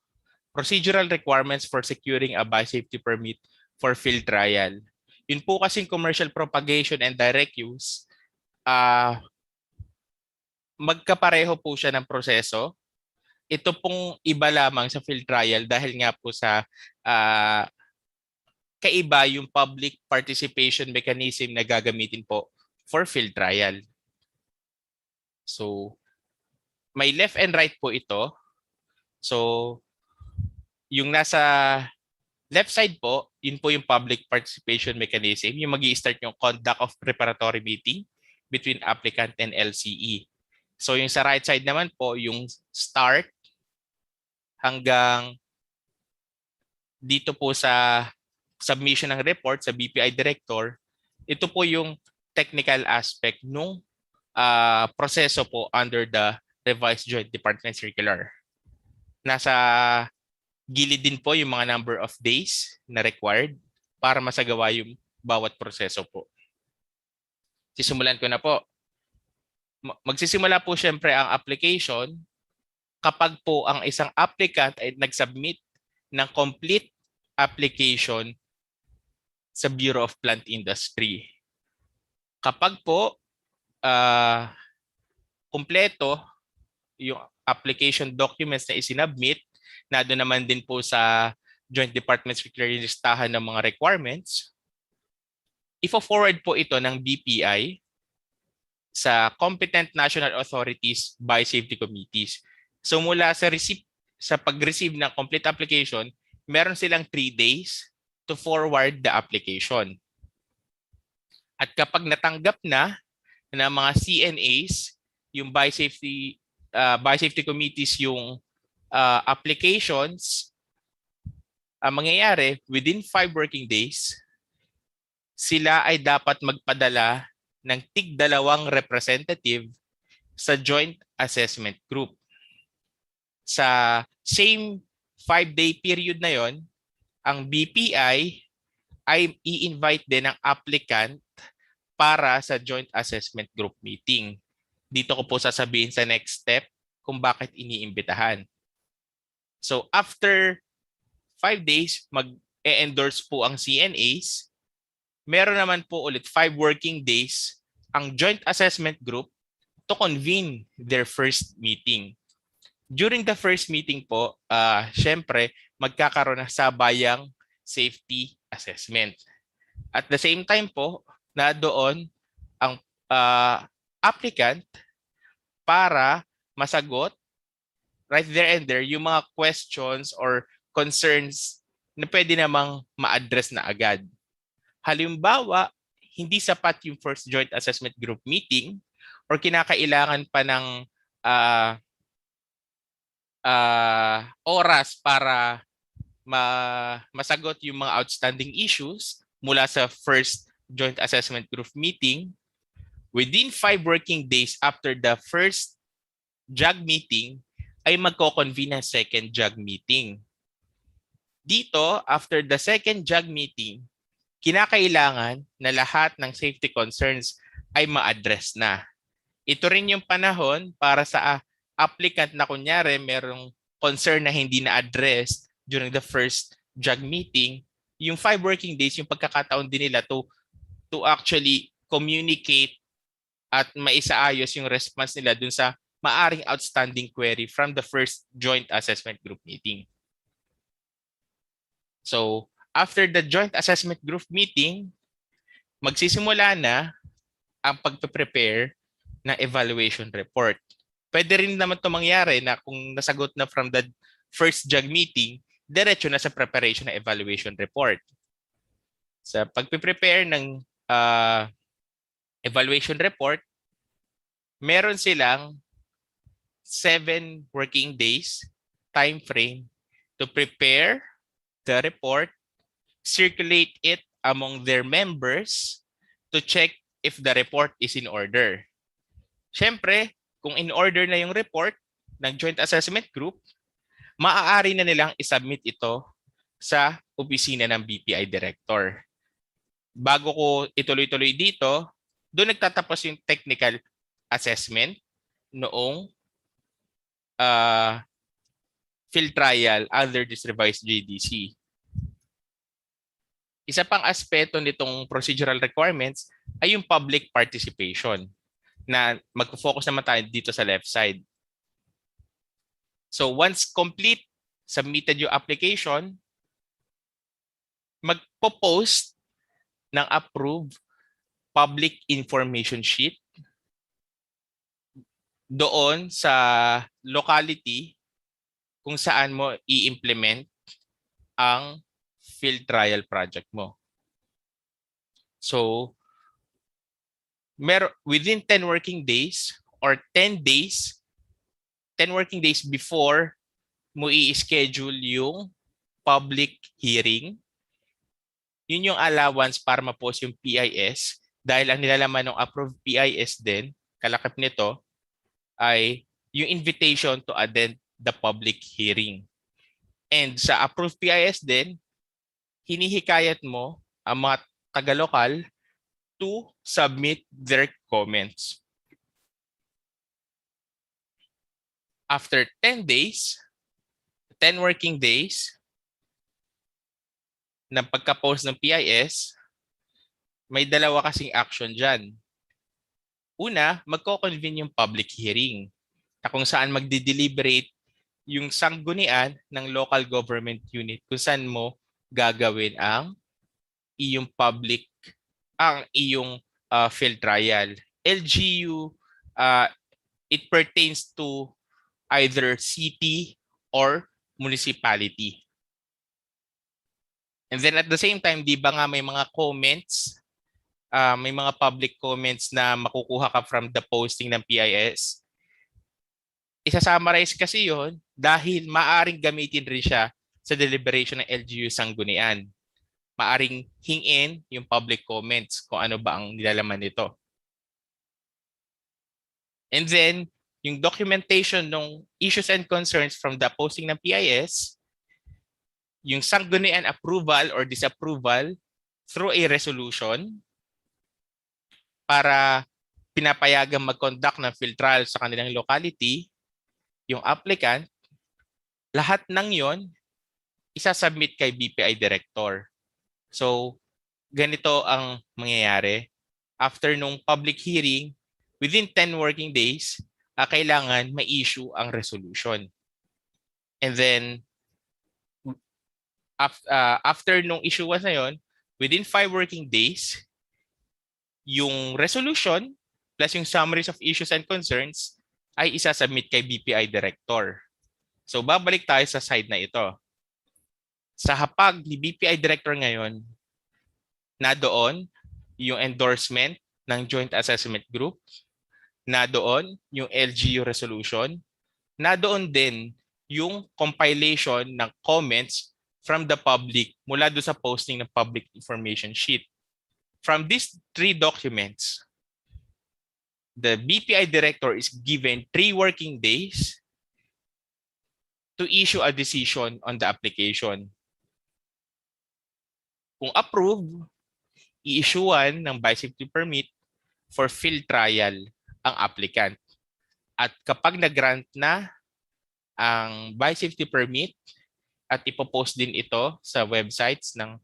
Procedural requirements for securing a biosafety permit for field trial. Yun po kasing commercial propagation and direct use, magkapareho po siya ng proseso. Ito pong iba lamang sa field trial dahil nga po sa kaiba yung public participation mechanism na gagamitin po for field trial. So, may left and right po ito. So, yung nasa left side po, yun po yung public participation mechanism. Yung mag-i-start yung conduct of preparatory meeting between applicant and LCE. So yung sa right side naman po, yung start hanggang dito po sa submission ng report sa BPI Director. Ito po yung technical aspect nung proseso po under the revised Joint Department Circular. Nasa gilid din po yung mga number of days na required para masagawa yung bawat proseso po. Sisimulan ko na po. Magsisimula po syempre ang application kapag po ang isang applicant ay nag-submit ng complete application sa Bureau of Plant Industry. Kapag po kumpleto yung application documents na isinubmit, na doon naman din po sa Joint Department Circular yung listahan ng mga requirements, ifo-forward po ito ng BPI sa competent national authorities by safety committees. So mula sa pag-receive ng complete application, meron silang 3 days to forward the application. At kapag natanggap na ng mga CNAs, yung by safety committees yung applications, ang mangyayari, within 5 working days, sila ay dapat magpadala ng tig-2 representative sa Joint Assessment Group. Sa same 5-day period na yon, ang BPI ay i-invite din ang applicant para sa joint assessment group meeting. Dito ko po sasabihin sa next step kung bakit iniimbitahan. So after 5 days, mag-endorse po ang CNAs. Meron naman po ulit 5 working days ang joint assessment group to convene their first meeting. During the first meeting po, syempre, magkakaroon ng sabayang safety assessment. At the same time po, na doon ang applicant para masagot right there and there yung mga questions or concerns na pwede namang ma-address na agad. Halimbawa, hindi sapat yung first joint assessment group meeting or kinakailangan pa ng oras para masagot yung mga outstanding issues mula sa first joint assessment group meeting, within 5 working days after the first JAG meeting, ay magko-convene ang second JAG meeting. Dito, after the second JAG meeting, kinakailangan na lahat ng safety concerns ay ma-address na. Ito rin yung panahon para sa applicant na kunyari merong concern na hindi na-address during the first JAG meeting, yung 5 working days, yung pagkakataon din nila to actually communicate at maisaayos yung response nila dun sa maaring outstanding query from the first joint assessment group meeting. So, after the joint assessment group meeting, magsisimula na ang pagpe-prepare ng evaluation report. Pwede rin naman ito mangyari na kung nasagot na from the first JAG meeting, diretso na sa preparation ng evaluation report. Sa pagpe-prepare ng evaluation report, meron silang 7 working days time frame to prepare the report, circulate it among their members to check if the report is in order. Siyempre, kung in order na yung report ng joint assessment group, maaari na nilang isubmit ito sa opisina ng BPI director. Bago ko ituloy-tuloy dito, doon nagtatapos yung technical assessment noong field trial under this revised JDC. Isa pang aspeto nitong procedural requirements ay yung public participation na mag-focus naman tayo dito sa left side. So once complete, submitted yung application, magpo-post ng approved public information sheet doon sa locality kung saan mo i-implement ang field trial project mo. So, within 10 working days or 10 working days before mo i-schedule yung public hearing, yun yung allowance para ma-post yung PIS dahil ang nilalaman ng approved PIS din, kalakip nito, ay yung invitation to attend the public hearing. And sa approved PIS din, hinihikayat mo ang mga taga-lokal to submit their comments. After 10 working days, ng pagka-post ng PIS, may dalawa kasing action dyan. Una, magko-convene yung public hearing na kung saan magdi-deliberate yung sanggunian ng local government unit kung saan mo gagawin ang iyong field trial. LGU, it pertains to either city or municipality. And then at the same time, di ba nga may mga comments, may mga public comments na makukuha ka from the posting ng PIS. Isa-summarize kasi yon dahil maaring gamitin rin siya sa deliberation ng LGU sanggunian. Maaring hingin yung public comments kung ano ba ang nilalaman nito. And then, yung documentation ng issues and concerns from the posting ng PIS, yung sanggunian approval or disapproval through a resolution para pinapayagang mag-conduct ng field trial sa kanilang locality, yung applicant, lahat ng yon isasubmit kay BPI Director. So, ganito ang mangyayari. After nung public hearing, within 10 working days, kailangan ma-issue ang resolution. And then, after nung issuance na yon, within 5 working days, yung resolution plus yung summaries of issues and concerns ay isasubmit kay BPI Director. So, babalik tayo sa side na ito. Sa hapag ni BPI Director ngayon, na doon yung endorsement ng Joint Assessment Group, na doon yung LGU resolution, na doon din yung compilation ng comments from the public mula doon sa posting ng public information sheet. From these 3 documents, the BPI Director is given 3 working days to issue a decision on the application. Kung approved, i-issuean ng biosafety permit for field trial ang applicant. At kapag nag-grant na ang biosafety permit at ipopost din ito sa websites ng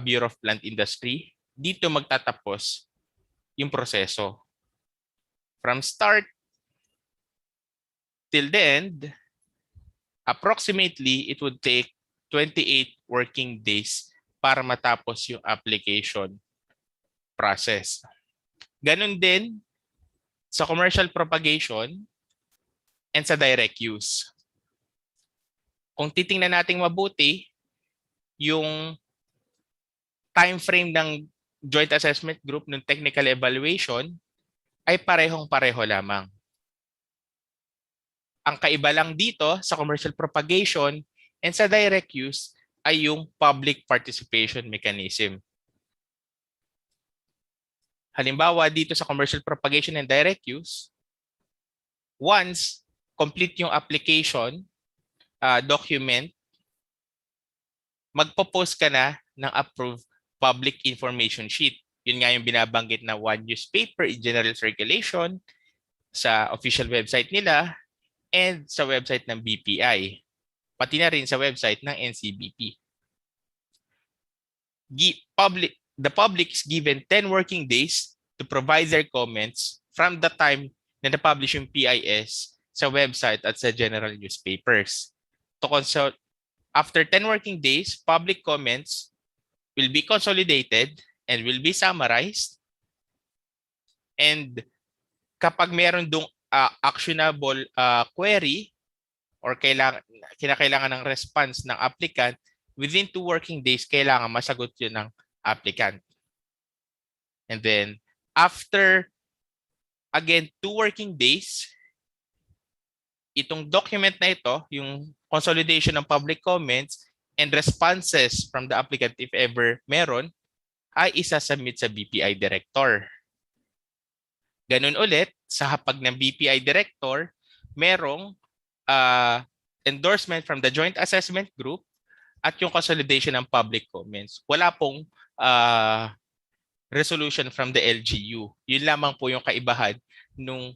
Bureau of Plant Industry, dito magtatapos yung proseso. From start till the end, approximately it would take 28 working days para matapos yung application process. Ganon din sa commercial propagation and sa direct use. Kung titingnan natin mabuti, yung time frame ng Joint Assessment Group ng technical evaluation ay parehong-pareho lamang. Ang kaiba lang dito sa commercial propagation and sa direct use ay yung public participation mechanism. Halimbawa dito sa commercial propagation and direct use, once complete yung application document, magpo-post ka na ng approved public information sheet. Yun nga yung binabanggit na one newspaper in general circulation sa official website nila and sa website ng BPI. Pati na rin sa website ng NCBP. The public is given 10 working days to provide their comments from the time na na-publish yung PIS sa website at sa general newspapers. After 10 working days, public comments will be consolidated and will be summarized. And kapag meron dong actionable query or kinakailangan ng response ng applicant, within 2 working days, kailangan masagot yun ng applicant. And then, after, again, 2 working days, itong document na ito, yung consolidation ng public comments and responses from the applicant if ever meron, ay isasubmit sa BPI Director. Ganun ulit, sa hapag ng BPI Director, merong endorsement from the Joint Assessment Group at yung consolidation ng public comments. Wala pong resolution from the LGU. Yun lamang po yung kaibahan nung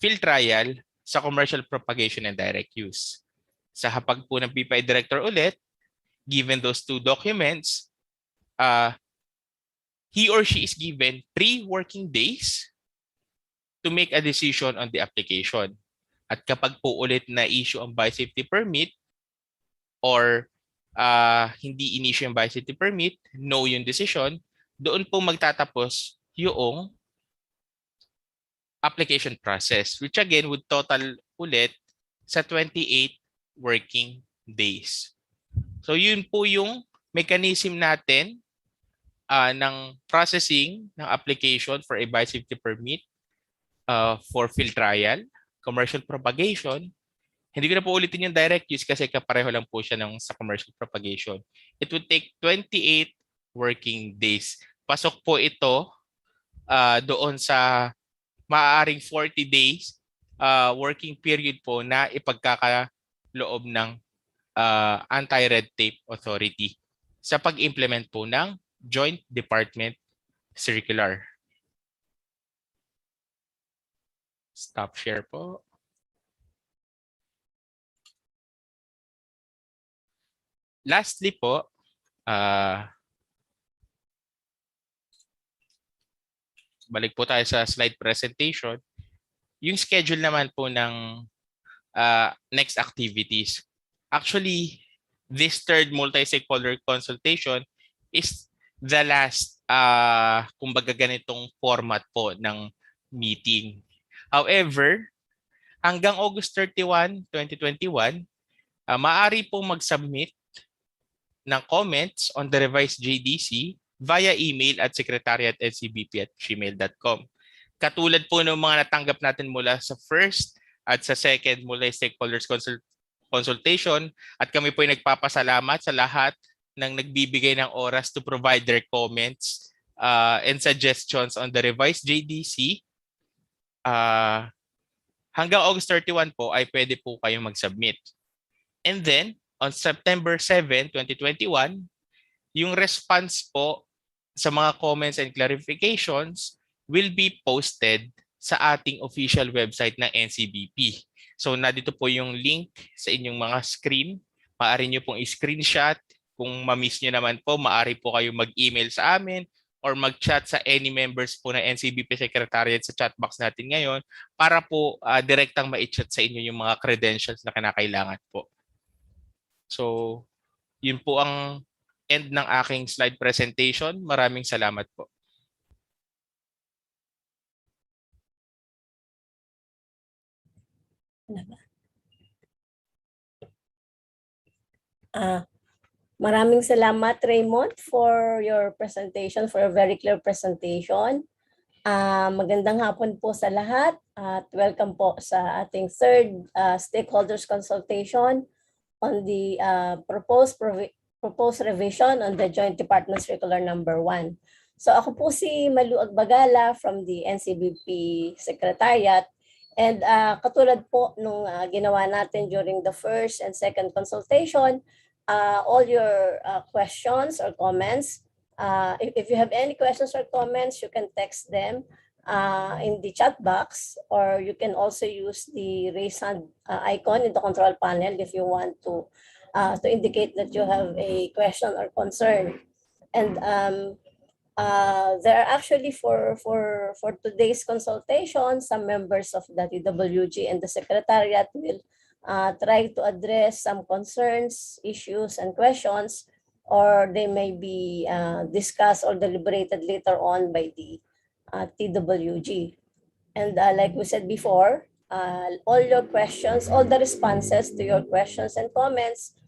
field trial sa commercial propagation and direct use. Sa hapag po ng BPI Director ulit, given those 2 documents, he or she is given 3 working days to make a decision on the application. At kapag po ulit na issue ang biosafety permit or hindi in-issue yung biosafety permit, no yung decision, doon po magtatapos yung application process, which again would total ulit sa 28 working days. So yun po yung mechanism natin ng processing ng application for a biosafety permit for field trial, commercial propagation. Hindi ko na po ulitin yung direct use kasi kapareho lang po siya sa commercial propagation. It would take 28 working days. Pasok po ito doon sa maaaring 40 days working period po na ipagkakaloob ng Anti-Red Tape Authority sa pag-implement po ng Joint Department Circular. Stop share po. Lastly po, balik po tayo sa slide presentation. Yung schedule naman po ng next activities. Actually, this third multi-stakeholder consultation is the last, kumbaga ganitong format po ng meeting. However, hanggang August 31, 2021, maaari pong mag-submit ng comments on the revised JDC via email at secretariat@ncbp@gmail.com. Katulad po ng mga natanggap natin mula sa first at sa second multi-stakeholders consultation, at kami po ay nagpapasalamat sa lahat ng nagbibigay ng oras to provide their comments and suggestions on the revised JDC. Hanggang August 31 po ay pwede po kayong mag-submit. And then, on September 7, 2021, yung response po sa mga comments and clarifications will be posted sa ating official website ng NCBP. So, nandito po yung link sa inyong mga screen. Maaari nyo pong i-screenshot. Kung ma-miss nyo naman po, maaari po kayong mag-email sa amin or mag-chat sa any members po ng NCBP Secretariat sa chat box natin ngayon para po direktang ma-chat sa inyo yung mga credentials na kinakailangan po. So, yun po ang end ng aking slide presentation. Maraming salamat po. Maraming salamat, Raymond, for your presentation, for a very clear presentation. Magandang hapon po sa lahat at welcome po sa ating third stakeholders consultation on the proposed revision on the Joint Department Circular number 1. So ako po si Malu Agbagala from the NCBP Secretariat, and katulad po nung ginawa natin during the first and second consultation, all your questions or comments, if you have any questions or comments, you can text them in the chat box, or you can also use the raise hand icon in the control panel if you want to indicate that you have a question or concern. And there are actually for today's consultation, some members of the TWG and the Secretariat will try to address some concerns, issues, and questions, or they may be discussed or deliberated later on by the TWG. And like we said before, all your questions, all the responses to your questions and comments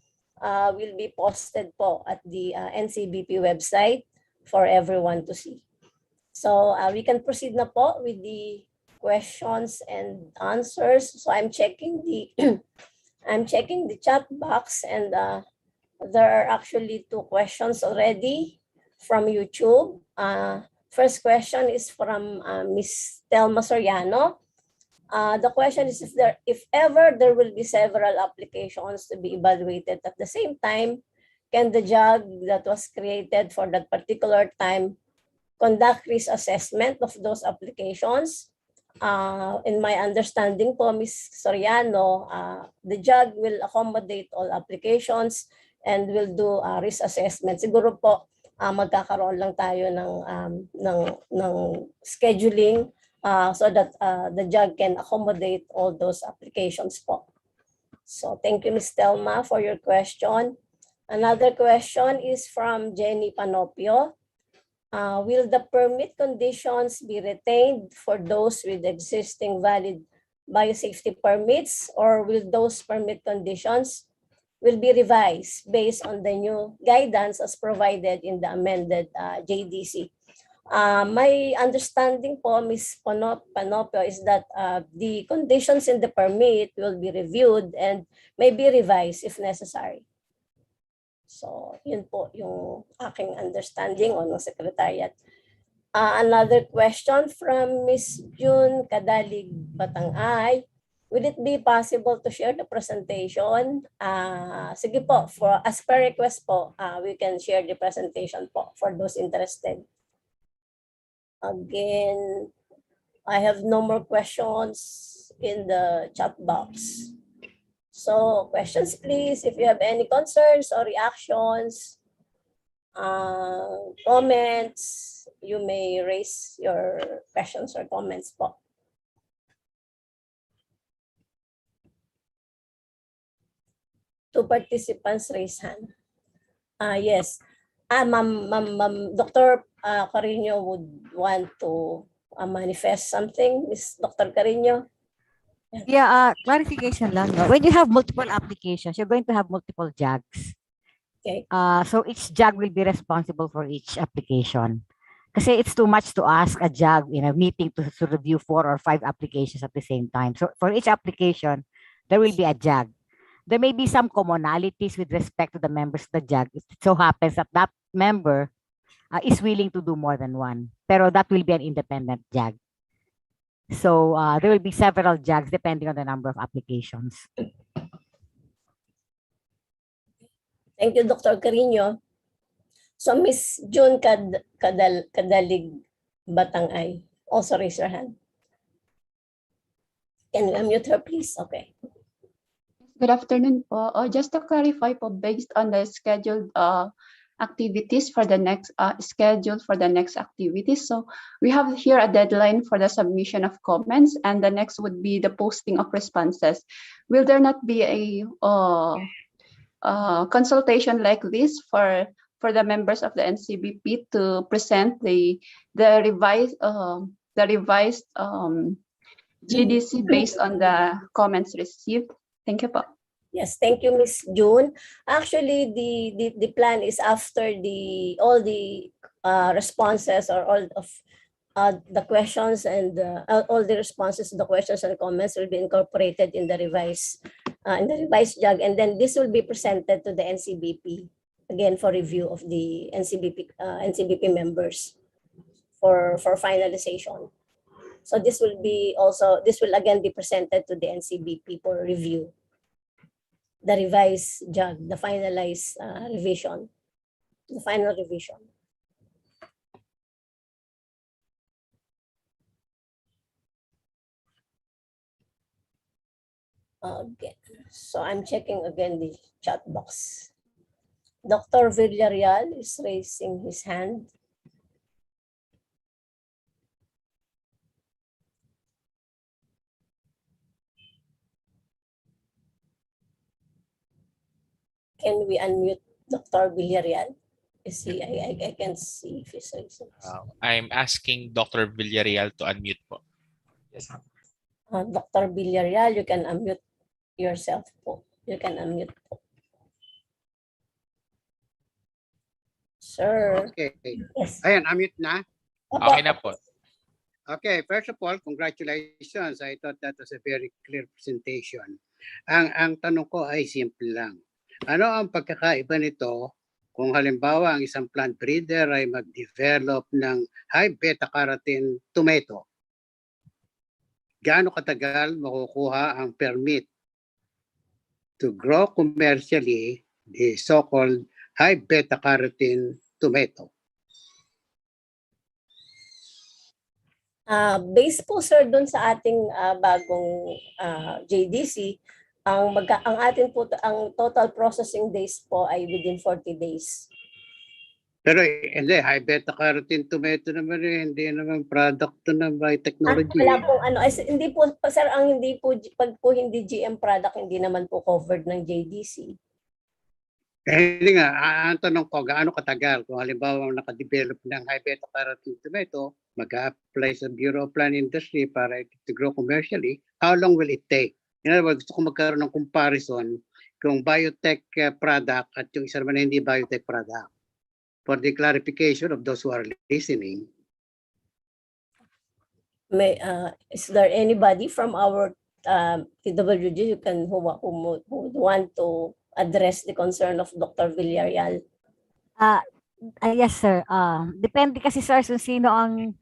will be posted po at the NCBP website for everyone to see. So we can proceed na po with the questions and answers. So I'm checking the I'm checking the chat box, and there are actually 2 questions already from YouTube. First question is from Ms. Telma Soriano. The question is if ever there will be several applications to be evaluated at the same time, can the JAG that was created for that particular time conduct risk assessment of those applications? In my understanding po, Ms. Soriano, the JAG will accommodate all applications and will do risk assessment. Siguro po magkakaroon lang tayo ng scheduling so that the JAG can accommodate all those applications po. So thank you, Ms. Telma, for your question. Another question is from Jenny Panopio. Will the permit conditions be retained for those with existing valid biosafety permits, or will those permit conditions will be revised based on the new guidance as provided in the amended JDC? My understanding po, Ms. Panopio, is that the conditions in the permit will be reviewed and may be revised if necessary. So, yun po yung aking understanding on the Secretariat. Another question from Ms. June Kadalig Batangay. Would it be possible to share the presentation? Sige po, as per request po, we can share the presentation po for those interested. Again, I have no more questions in the chat box. So questions please, if you have any concerns or reactions, comments, you may raise your questions or comments po. Two participants raise hand. Yes. Ma'am, Dr. Carino would want to manifest something. Miss Dr. Carino? Yeah, clarification lang. No? When you have multiple applications, you're going to have multiple JAGs. Okay. So each JAG will be responsible for each application. Kasi it's too much to ask a JAG in a meeting to review 4 or 5 applications at the same time. So for each application, there will be a JAG. There may be some commonalities with respect to the members of the JAG. It so happens that that member is willing to do more than one. Pero that will be an independent JAG. So there will be several JAGs depending on the number of applications. Thank you, Dr. Carino. So Miss June Kadalig Batangay, also raise your hand. Can you unmute her, please? Okay. Good afternoon po. Just to clarify po, based on the scheduled activities for the next activities. So we have here a deadline for the submission of comments, and the next would be the posting of responses. Will there not be a consultation like this for the members of the NCBP to present the revised GDC based on the comments received? Thank you po. Yes, thank you, Miss June. Actually, the plan is after all the responses or all of the questions and all the responses to the questions and comments will be incorporated in the revised JAG, and then this will be presented to the NCBP again for review of the NCBP members for finalization. So this will again be presented to the NCBP for review. The revised JAG, the finalized revision, the final revision. Okay, so I'm checking again the chat box. Dr. Villarreal is raising his hand. Can we unmute Dr. Villarreal? Is he? I can see if he's raising. I'm asking Dr. Villarreal to unmute po. Yes, ma'am. Dr. Villarreal, you can unmute yourself po. You can unmute po. Sir. Okay. Yes. Ayan, unmute na. Okay na po. Okay, first of all, congratulations. I thought that was a very clear presentation. Ang tanong ko ay simple lang. Ano ang pagkakaiba nito kung halimbawa ang isang plant breeder ay mag-develop ng high beta-carotene tomato? Gaano katagal makukuha ang permit to grow commercially the so-called high beta-carotene tomato? Based po sir dun sa ating bagong JDC, ang total processing days po ay within 40 days. Pero hindi, high beta-carotene tomato naman hindi naman product to ng biotechnology. Wala pong hindi po sir, pag po hindi GM product, hindi naman po covered ng JDC. Hindi nga, ang tanong ko, gaano katagal? Kung halimbawa nakadevelop ng high beta-carotene tomato, mag-apply sa Bureau of Plant Industry para to grow commercially, how long will it take? In other words, gusto ko magkaroon ng comparison kung biotech product at yung isa naman na hindi biotech product. For the clarification of those who are listening. Is there anybody from our TWG who would want to address the concern of Dr. Villarreal? Yes, sir. Depende kasi, sir, kung sino ang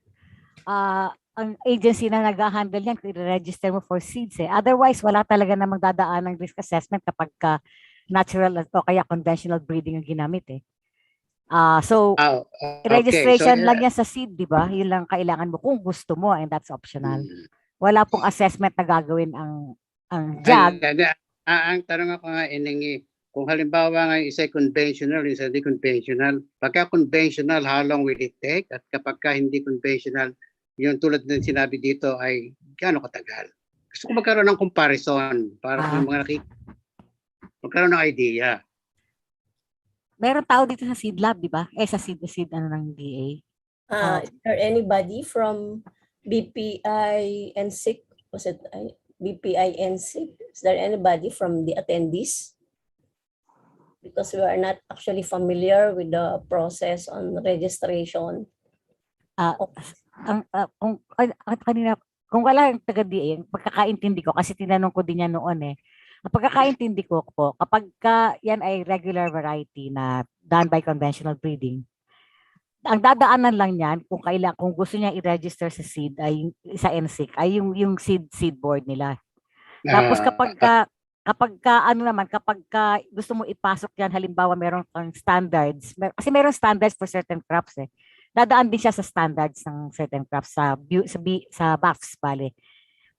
ang agency na nag-handle yan, i-register mo for seeds eh. Otherwise, wala talaga namang dadaan ng risk assessment kapag natural o kaya conventional breeding ang ginamit eh. So, Oh, okay. So, registration lang yan sa seed, di ba? Yun lang kailangan mo kung gusto mo and that's optional. Wala pong assessment na gagawin ang JAG. Ang tanong ako nga, kung halimbawa nga isa conventional, isa hindi conventional, pagka conventional, how long will it take? At kapag hindi conventional, yung tulad ng sinabi dito ay gaano katagal? Gusto ko magkaroon ng comparison para sa mga magkaroon ng idea. Meron tao dito sa seed lab, di ba? Sa seed ng DA. Is there anybody from BPI NSIC? Was it BPI NSIC? Is there anybody from the attendees? Because we are not actually familiar with the process on registration. Kung wala yung taga-DA, pagkakaintindi ko, kasi tinanong ko din yan noon eh. Ang pagkakaintindi ko po, kapag yan ay regular variety na done by conventional breeding, ang dadaanan lang yan kung gusto niya i-register sa seed ay sa NSIC ay yung seed board nila. Tapos kapag gusto mo ipasok yan, halimbawa meron kang standards, kasi meron standards for certain crops eh. Dadaan din siya sa standards ng certain crops sa BAFS bale.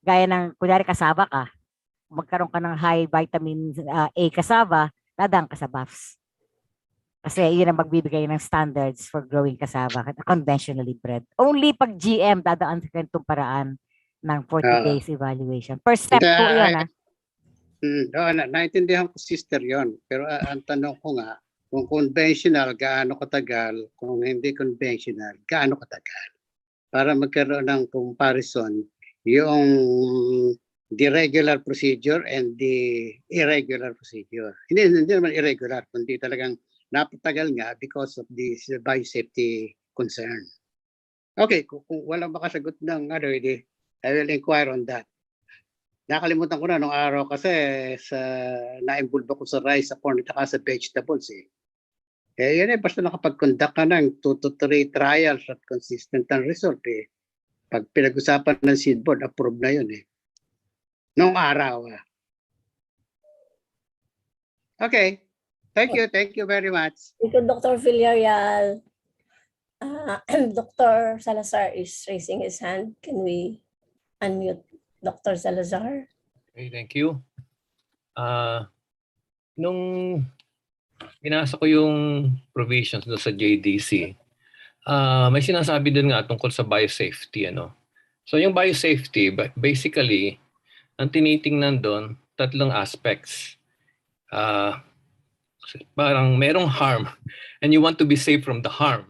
Gaya ng kunyari cassava ka, magkaroon ka ng high vitamin A cassava, dadaan ka sa BAFS. Kasi yun ang magbibigay ng standards for growing cassava, conventionally bred. Only pag GM, dadaan sa ganitong paraan ng 40 days evaluation. Per step po yun. Naintindihan ko, sister, yon. Pero ang tanong ko nga, kung conventional, gaano katagal? Kung hindi conventional, gaano katagal? Para magkaroon ng comparison, yung the regular procedure and the irregular procedure. Hindi naman irregular, kundi talagang napatagal nga because of the biosafety concern. Okay, kung walang makasagot ng I will inquire on that. Nakalimutan ko na nung araw kasi na-involve ako sa rice, sa corn, at sa vegetables eh. Yan basta nakapag-conduct ka ng 2 to 3 trials at consistent ang result eh. Pag pinag-usapan ng seed board, approved na yun eh. Nung araw. Okay. Thank you very much. Thank you, Dr. Villarreal. Dr. Salazar is raising his hand. Can we unmute Dr. Salazar? Okay, thank you. Nung binasa ko yung provisions doon sa JDC, may sinasabi din nga tungkol sa biosafety. So yung biosafety, basically, ang tinitingnan doon, 3 aspects. Parang merong harm and you want to be safe from the harm.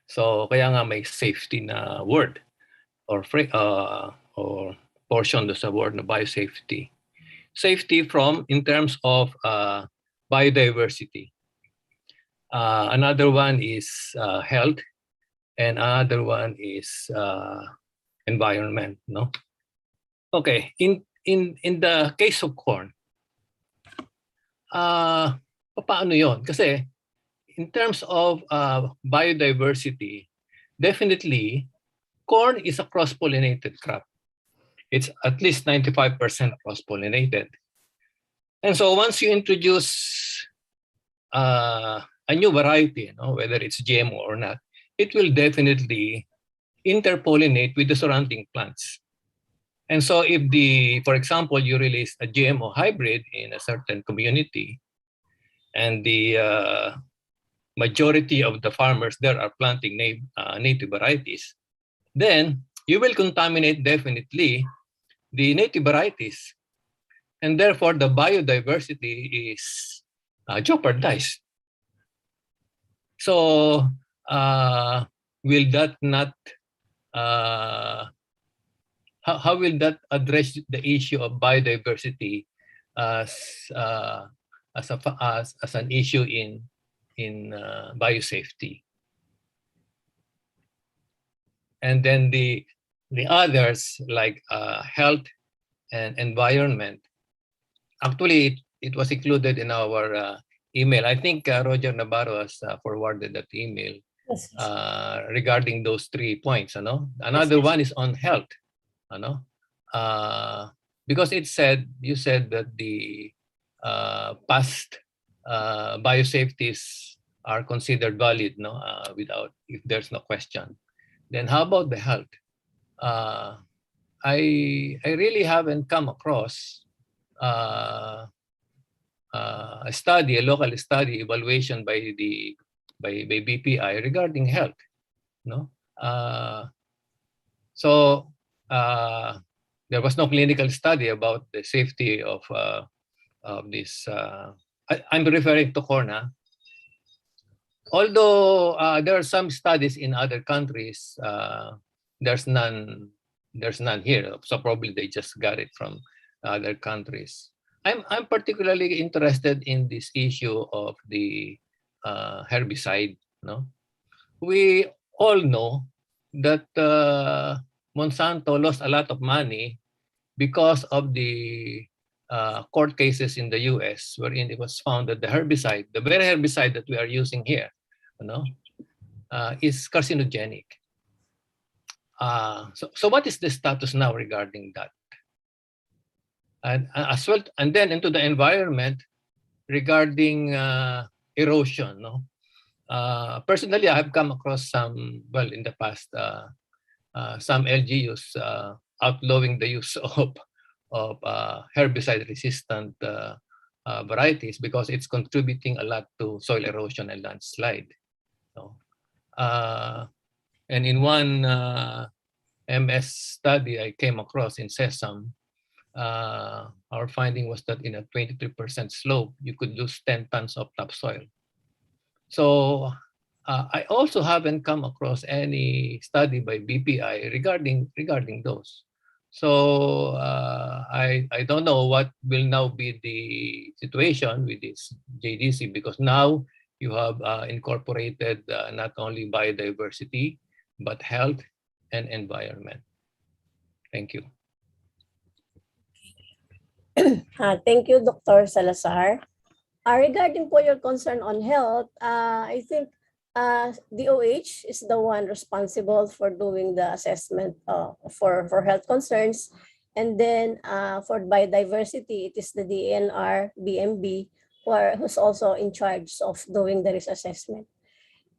So kaya nga may safety na word or portion sa word na biosafety. Safety in terms of biodiversity. Another one is health, and another one is environment. No. Okay. In the case of corn, paano yon? Kasi in terms of biodiversity, definitely corn is a cross-pollinated crop. It's at least 95% cross-pollinated. And so once you introduce a new variety, whether it's GMO or not, it will definitely interpollinate with the surrounding plants. And so if for example, you release a GMO hybrid in a certain community, and the majority of the farmers there are planting native varieties, then you will contaminate definitely the native varieties. And therefore, the biodiversity is jeopardized. So, will that not, how will that address the issue of biodiversity as an issue in biosafety? And then the others like health and environment, actually it was included in our email. I think Roger Navarro has forwarded that email. Yes. regarding those 3 points. Another one is on health. Because you said that the past biosafeties are considered valid, without, if there's no question. Then how about the health? I really haven't come across a local study evaluation by BPI regarding health. So there was no clinical study about the safety of this. I'm referring to corona. Although there are some studies in other countries, there's none here. So probably they just got it from other countries. I'm particularly interested in this issue of the herbicide. We all know that Monsanto lost a lot of money because of the court cases in the US, wherein it was found that the herbicide, the very herbicide that we are using here, is carcinogenic. So what is the status now regarding that? And as well, and then into the environment regarding erosion. Personally, I have come across some, in the past, some LGUs outlawing the use of herbicide-resistant varieties because it's contributing a lot to soil erosion and landslide. And in one MS study I came across in Sesame, our finding was that in a 23% slope, you could lose 10 tons of topsoil. So I also haven't come across any study by BPI regarding those. So I don't know what will now be the situation with this JDC, because now you have incorporated not only biodiversity, but health and environment. Thank you. Thank you, Dr. Salazar. Regarding po your concern on health, I think DOH is the one responsible for doing the assessment for health concerns. And then for biodiversity, it is the DNR, BMB, who's also in charge of doing the risk assessment.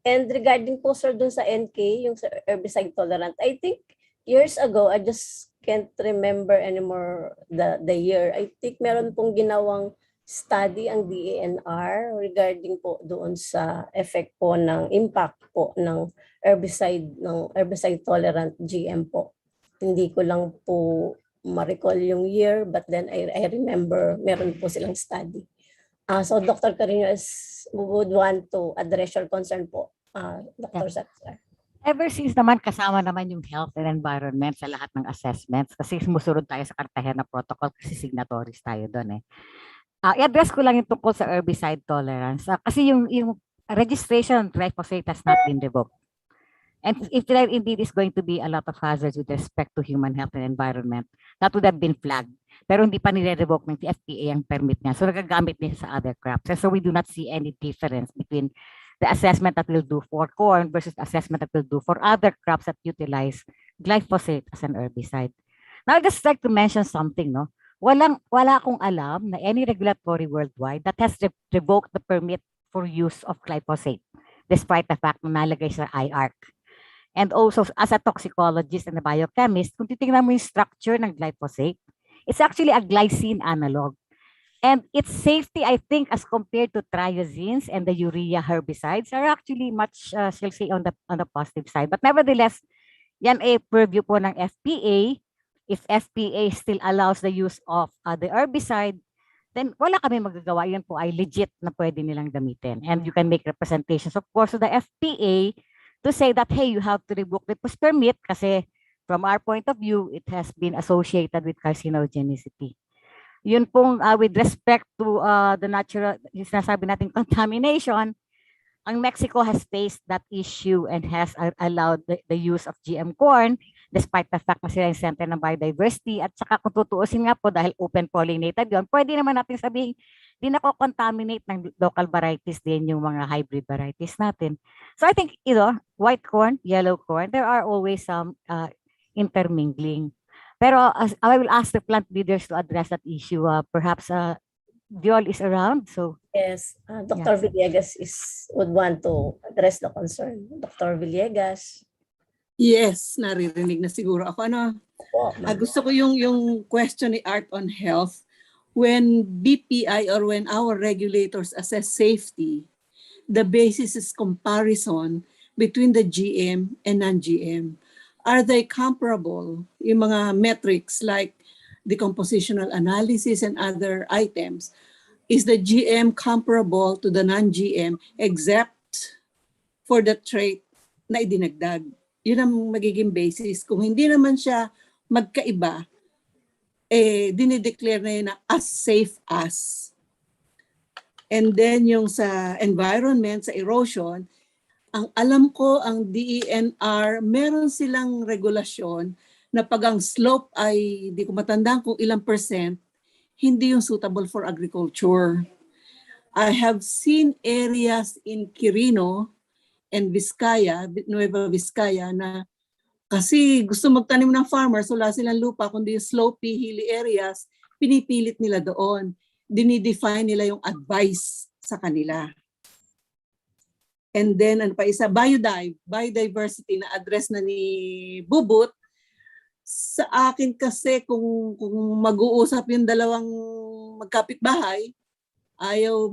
And regarding po, sir, dun sa NK, yung herbicide tolerant, I think years ago, I just can't remember anymore the year. I think meron pong ginawang study ang DENR regarding po doon sa effect po ng impact po ng herbicide tolerant GM po. Hindi ko lang po ma-recall yung year, but then I remember meron po silang study. So Dr. Carino would want to address your concern po, Dr. Salazar. Ever since naman kasama naman yung health and environment sa lahat ng assessments kasi sumusunod tayo sa Cartagena Protocol kasi signatories tayo doon eh. I-address ko lang yung tungkol sa herbicide tolerance. Kasi yung registration of glyphosate has not been revoked. And if there indeed is going to be a lot of hazards with respect to human health and environment, that would have been flagged. Pero hindi pa nire-revoke ng FPA ang permit niya. So nagagamit niya sa other crops. And so we do not see any difference between the assessment that we'll do for corn versus the assessment that we'll do for other crops that utilize glyphosate as an herbicide. Now, I'd just like to mention something, no? Wala akong alam na any regulatory worldwide that has revoked the permit for use of glyphosate, despite the fact na nalagay sa IARC. And also, as a toxicologist and a biochemist, kung titingnan mo yung structure ng glyphosate, it's actually a glycine analog. And its safety, I think, as compared to triazines and the urea herbicides are actually much, shall say, on the positive side. But nevertheless, yan ay purview po ng FPA. If FPA still allows the use of the herbicide, then wala kami magagawa. Yan po ay legit na pwede nilang gamitin. And you can make representations, of course, to the FPA to say that, hey, you have to revoke the permit kasi from our point of view, it has been associated with carcinogenicity. Yun pong with respect to the natural, yung sinasabi natin contamination, ang Mexico has faced that issue and has allowed the use of GM corn despite the fact na sila yung center ng biodiversity. At saka kung tutuusin nga po, dahil open pollinated yun, pwede naman natin sabihin, di nako-contaminate ng local varieties din yung mga hybrid varieties natin. So I think, white corn, yellow corn, there are always some intermingling. Pero I will ask the plant breeders to address that issue. Perhaps Viol is around, so Yes, Dr. Villegas would want to address the concern. Dr. Villegas. Yes, naririnig na siguro ako. Po, ma'am. Gusto ko yung question ni Art on health. When BPI or when our regulators assess safety, the basis is comparison between the GM and non-GM. Are they comparable? Yung mga metrics like decompositional analysis and other items. Is the GM comparable to the non-GM except for the trait na idinagdag? Yun ang magiging basis. Kung hindi naman siya magkaiba, dinideclare na yun na as safe as. And then yung sa environment, sa erosion, ang alam ko, ang DENR, meron silang regulasyon na pag ang slope ay, di ko matandaan kung ilang %, hindi yung suitable for agriculture. I have seen areas in Quirino and Vizcaya, Nueva Vizcaya, na kasi gusto magtanim ng farmers, wala silang lupa, kundi yung slopey, hilly areas, pinipilit nila doon. Dinidefine nila yung advice sa kanila. And then, ano pa isa, biodiversity na address na ni Bubut. Sa akin kasi, kung mag-uusap yung dalawang magkapitbahay, ayaw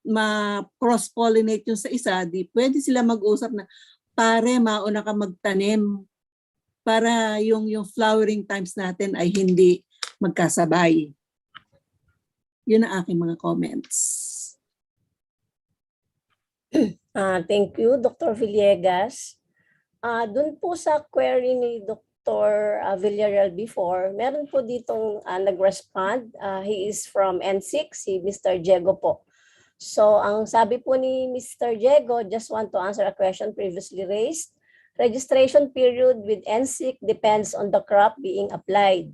ma-cross-pollinate yung sa isa, di pwede sila mag-usap na, pare, mauna ka magtanim para yung flowering times natin ay hindi magkasabay. Yun ang aking mga comments. Thank you, Dr. Villegas. Dun po sa query ni Dr. Villarreal before, meron po ditong nag-respond. He is from N6, si Mr. Diego po. So, ang sabi po ni Mr. Diego, just want to answer a question previously raised. Registration period with N6 depends on the crop being applied.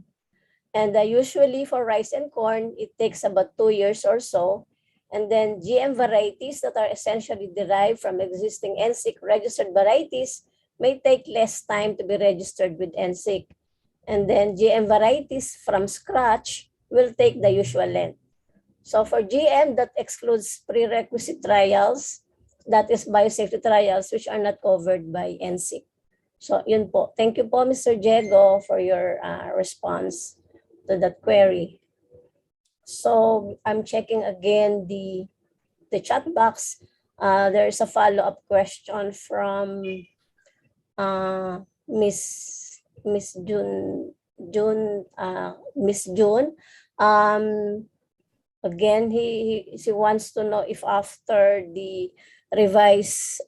And usually for rice and corn, it takes about 2 years or so. And then GM varieties that are essentially derived from existing NSIC registered varieties may take less time to be registered with NSIC. And then GM varieties from scratch will take the usual length. So for GM, that excludes prerequisite trials, that is biosafety trials, which are not covered by NSIC. So yun po. Thank you po, Mr. Diego, for your response to that query. So I'm checking again the chat box. There is a follow-up question from Miss June. Again, she wants to know if after the revised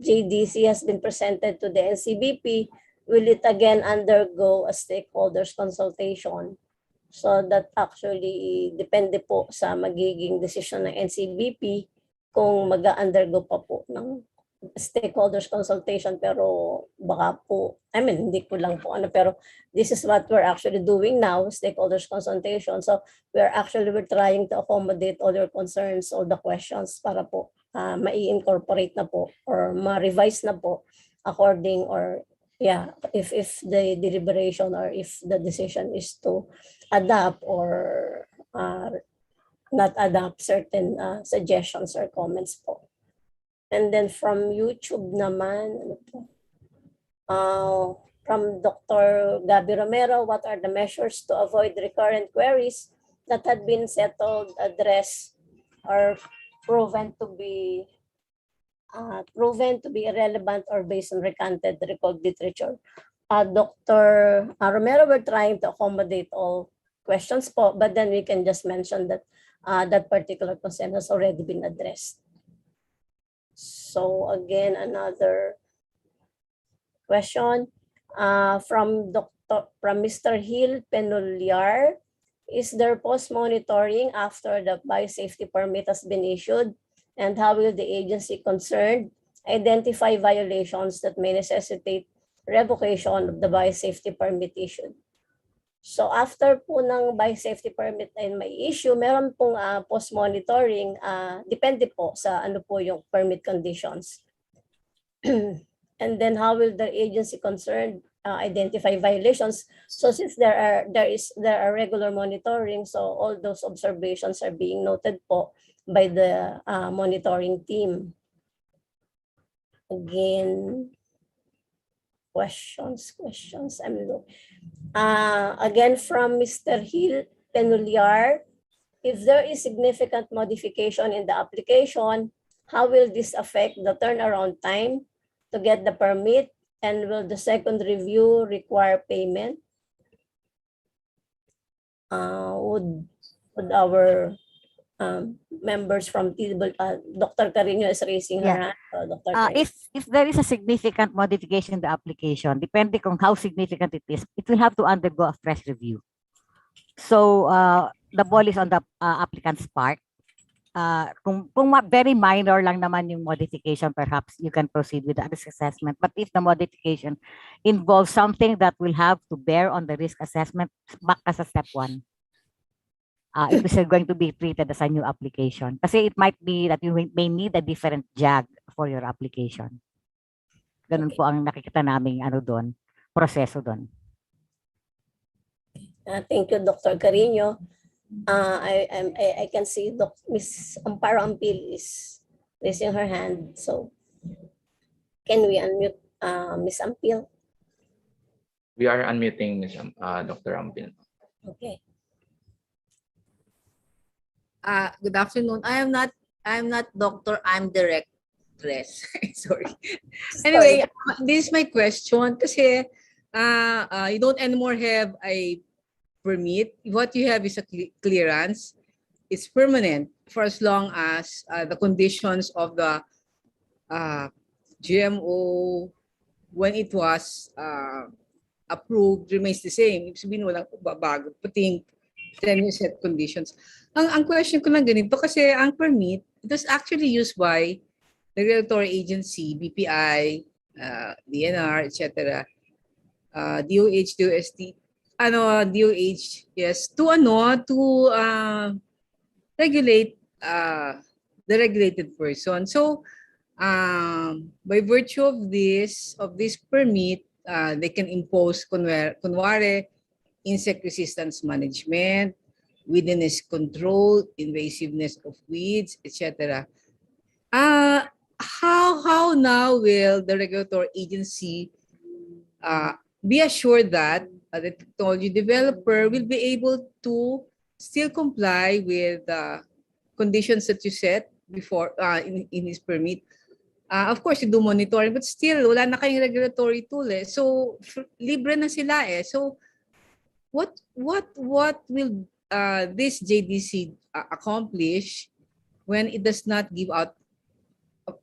JDC has been presented to the NCBP, will it again undergo a stakeholders consultation? So that actually depende po sa magiging decision ng NCBP kung mag-undergo pa po ng stakeholders consultation, pero baka po, hindi ko lang po pero this is what we're actually doing now, stakeholders consultation. So we're trying to accommodate all your concerns, all the questions para po mai-incorporate na po or ma-revise na po according or if the deliberation or if the decision is to adapt or not adapt certain suggestions or comments po. And then from YouTube naman, from Dr. Gabi Romero, what are the measures to avoid recurrent queries that had been settled, addressed, or proven to be irrelevant or based on recanted record literature? Dr. Romero, we're trying to accommodate all questions po, but then we can just mention that that particular concern has already been addressed. So again, another question from Mr. Hill Penuliar. Is there post-monitoring after the biosafety permit has been issued? And how will the agency concerned identify violations that may necessitate revocation of the biosafety permit issued. So after po ng biosafety permit ay may issue, meron pong post-monitoring, depende po sa ano po yung permit conditions. And then how will the agency concerned identify violations? So since there are regular monitoring, so all those observations are being noted po by the monitoring team. Again, questions. I'm looking. Again from Mr. Hill Penuliar, if there is significant modification in the application, how will this affect the turnaround time to get the permit, and will the second review require payment? Would our members from Dr. Carino is raising her hand. Dr. Carino. If there is a significant modification in the application, depending on how significant it is, it will have to undergo a fresh review. So the ball is on the applicant's part. Kung very minor lang naman yung modification, perhaps you can proceed with the risk assessment. But if the modification involves something that will have to bear on the risk assessment, back ka sa step 1. It is going to be treated as a new application. Kasi it might be that you may need a different JAG for your application. Ganun po ang nakikita naming proseso doon. Thank you, Dr. Carino. I can see Miss Amparo Ampil is raising her hand. So can we unmute Miss Ampil? We are unmuting Ms. Dr. Ampil. Okay. Good afternoon. I am not doctor, I'm directress. Sorry. Anyway, this is my question kasi you don't anymore have a permit. What you have is a clearance. It's permanent for as long as the conditions of the GMO when it was approved remains the same. Ibig sabihin walang babago, pati 10-year set conditions. Ang question ko lang ganito kasi ang permit, it was actually used by the regulatory agency, BPI, DNR, etc., DOH, DOST, DOH, yes, to regulate the regulated person. So by virtue of this permit, they can impose kunwari insect resistance management, weediness control, invasiveness of weeds, etc. How now will the regulatory agency be assured that the technology developer will be able to still comply with the conditions that you set before in his permit? Of course, you do monitoring, but still, wala na kayong regulatory tool eh. So, libre na sila eh. So, what will this JDC accomplish when it does not give out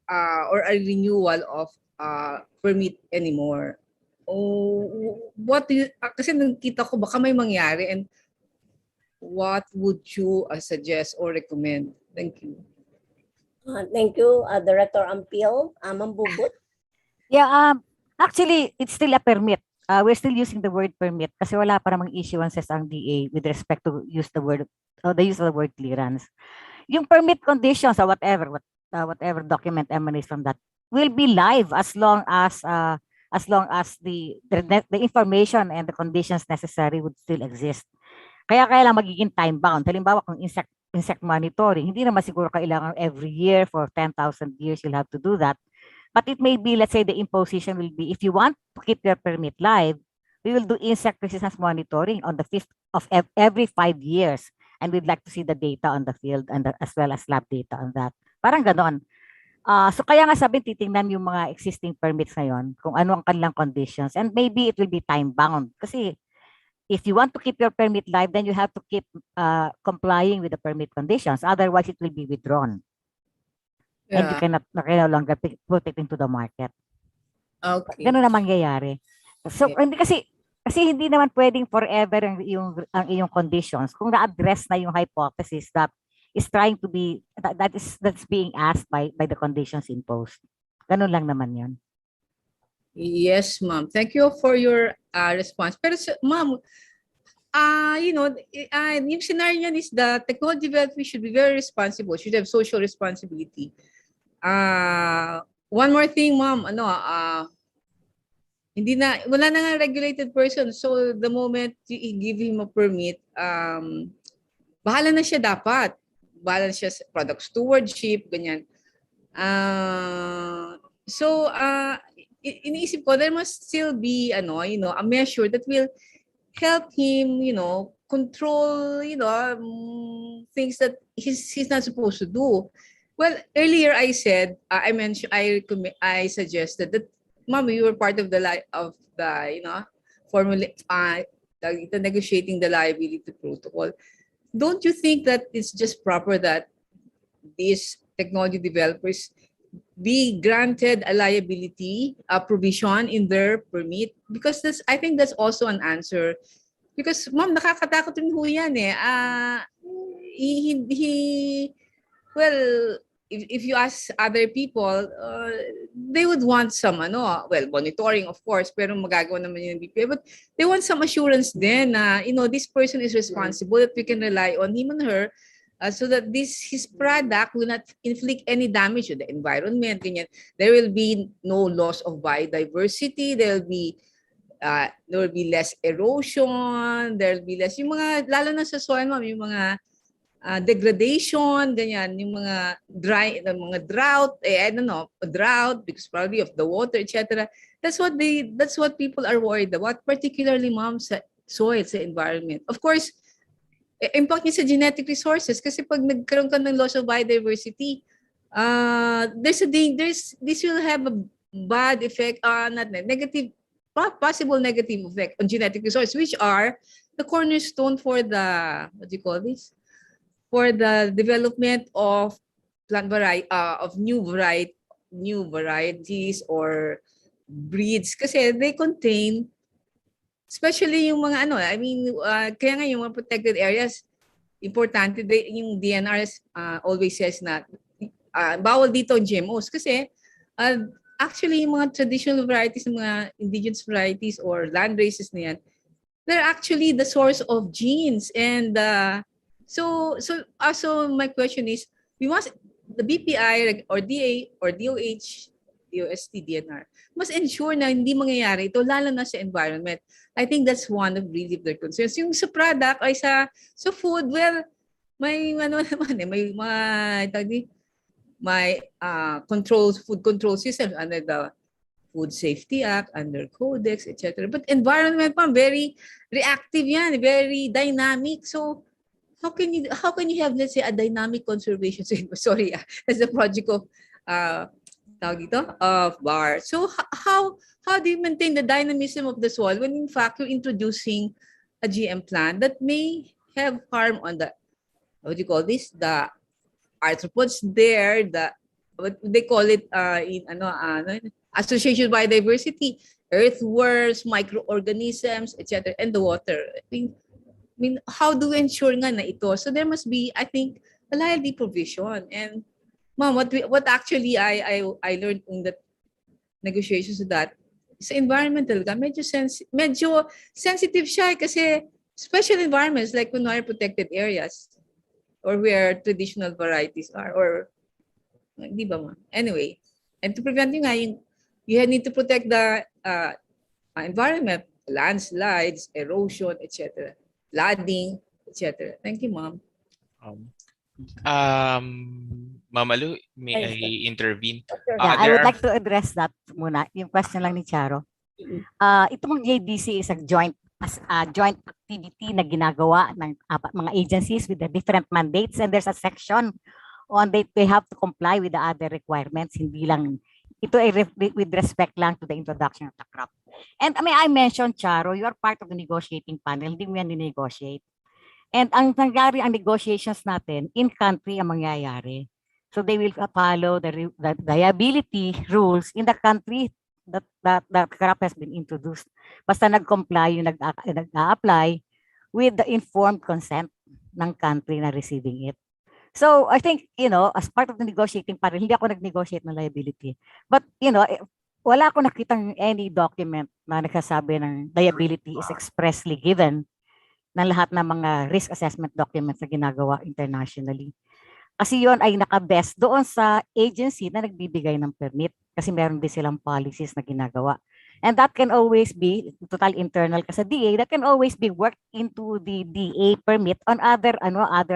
or a renewal of permit anymore? What do you, kasi nakita ko baka may mangyari, and what would you suggest or recommend? Thank you. Thank you, Director Ampil. Mambubut. Yeah, actually, it's still a permit. We're still using the word permit kasi wala pa namang issuances ang DA with respect to the use of the word clearance. Yung permit conditions or whatever document emanates from that will be live as long as the information and the conditions necessary would still exist. Kaya lang magiging time bound. Halimbawa kung insect monitoring, hindi naman siguro kailangan every year for 10,000 years you'll have to do that. But it may be, let's say the imposition will be, if you want to keep your permit live, we will do insect resistance monitoring on the 5th of every 5 years. And we'd like to see the data on the field and as well as lab data on that. Parang ganon. So kaya nga sabi, titingnan yung mga existing permits ngayon, kung ano ang kanilang conditions. And maybe it will be time bound. Kasi if you want to keep your permit live, then you have to keep complying with the permit conditions. Otherwise, it will be withdrawn. And you cannot no longer put it into the market. Okay. Ganun na mangyayari. So, hindi kasi hindi naman pwedeng forever ang iyong conditions kung na-address na yung hypothesis that is trying to be, that's being asked by the conditions imposed. Ganun lang naman yun. Yes, ma'am. Thank you for your response. Pero ma'am, yung scenario niyan is the technology development should be very responsible, should have social responsibility. One more thing, ma'am, wala na nga regulated person. So the moment you give him a permit, bahala na siya dapat. Bahala na siya sa product stewardship, ganyan. Iniisip ko, there must still be, a measure that will help him, control, things that he's not supposed to do. Well, earlier I said, I suggested that, ma'am, you were part of the negotiating the liability protocol. Don't you think that it's just proper that these technology developers be granted a liability provision in their permit? Because I think that's also an answer. Because, ma'am, nakakatakot rin ho yan eh. If you ask other people, they would want some, monitoring of course, pero magagawa naman yun ng BPI. But they want some assurance then na, this person is responsible, that we can rely on him and her, so that his product will not inflict any damage to the environment. Ganyan. There will be no loss of biodiversity. There will be less erosion. There will be less, yung mga, lalo na sa soil, ma'am, yung mga degradation, ganyan, yung mga drought, I don't know, drought because probably of the water, etc. That's what people are worried about, particularly, ma'am, sa soil, sa environment. Of course, impact niya sa genetic resources kasi pag nagkaroon ka ng loss of biodiversity, this will have a bad effect, possible negative effect on genetic resources, which are the cornerstone for the, for the development of new varieties or breeds, kasi they contain, especially yung mga kaya nga yung mga protected areas, importante, yung DNRs always says na bawal dito ang GMOs kasi actually yung mga traditional varieties, mga indigenous varieties or land races na yan, they're actually the source of genes. And so my question is, we must, the BPI or DA or DOH, DOST, DNR, must ensure na hindi mangyayari ito, lalo na sa environment. I think that's one of really their concerns. Yung sa product ay sa food, well, may food control system under the Food Safety Act, under Codex, etc. But environment, ma'am, very reactive yan, very dynamic. So how can you have, let's say, a dynamic conservation? Sorry, that's the project of bar. So how do you maintain the dynamism of the soil when in fact you're introducing a GM plant that may have harm on the, the arthropods there, what they call it association with biodiversity, earthworms, microorganisms, etc., and the water. I mean, how do we ensure nga na ito? So there must be, I think, a liability provision. And ma'am, what actually I learned in the negotiations of that, sa environmental, medyo sensitive siya kasi special environments like kunwari protected areas or where traditional varieties are, or di ba, ma'am? Anyway, and to prevent yung you need to protect the environment, landslides, erosion, etc., flooding, etc. Thank you, ma'am. Ma'am Alu, may I intervene? I would like to address that muna, yung question lang ni Charo. Itong JDC is a joint activity na ginagawa ng mga agencies with the different mandates, and there's a section on they have to comply with the other requirements. Hindi lang ito ay with respect lang to the introduction of the crop. And I mentioned, Charo, you are part of the negotiating panel. Hindi mo yan negotiate. And ang nangyari, ang negotiations natin in country ang mangyayari. So they will follow the liability rules in the country that crop has been introduced. Basta nag-comply yung nag-apply with the informed consent ng country na receiving it. So I think, as part of the negotiating panel, hindi ako nag-negotiate ng liability. But, wala akong nakitang any document na nagsasabi ng liability is expressly given ng lahat ng mga risk assessment documents na ginagawa internationally. Kasi yon ay nakabest doon sa agency na nagbibigay ng permit kasi meron din silang policies na ginagawa. And that can always be total internal kasi DA, that can always be worked into the DA permit on other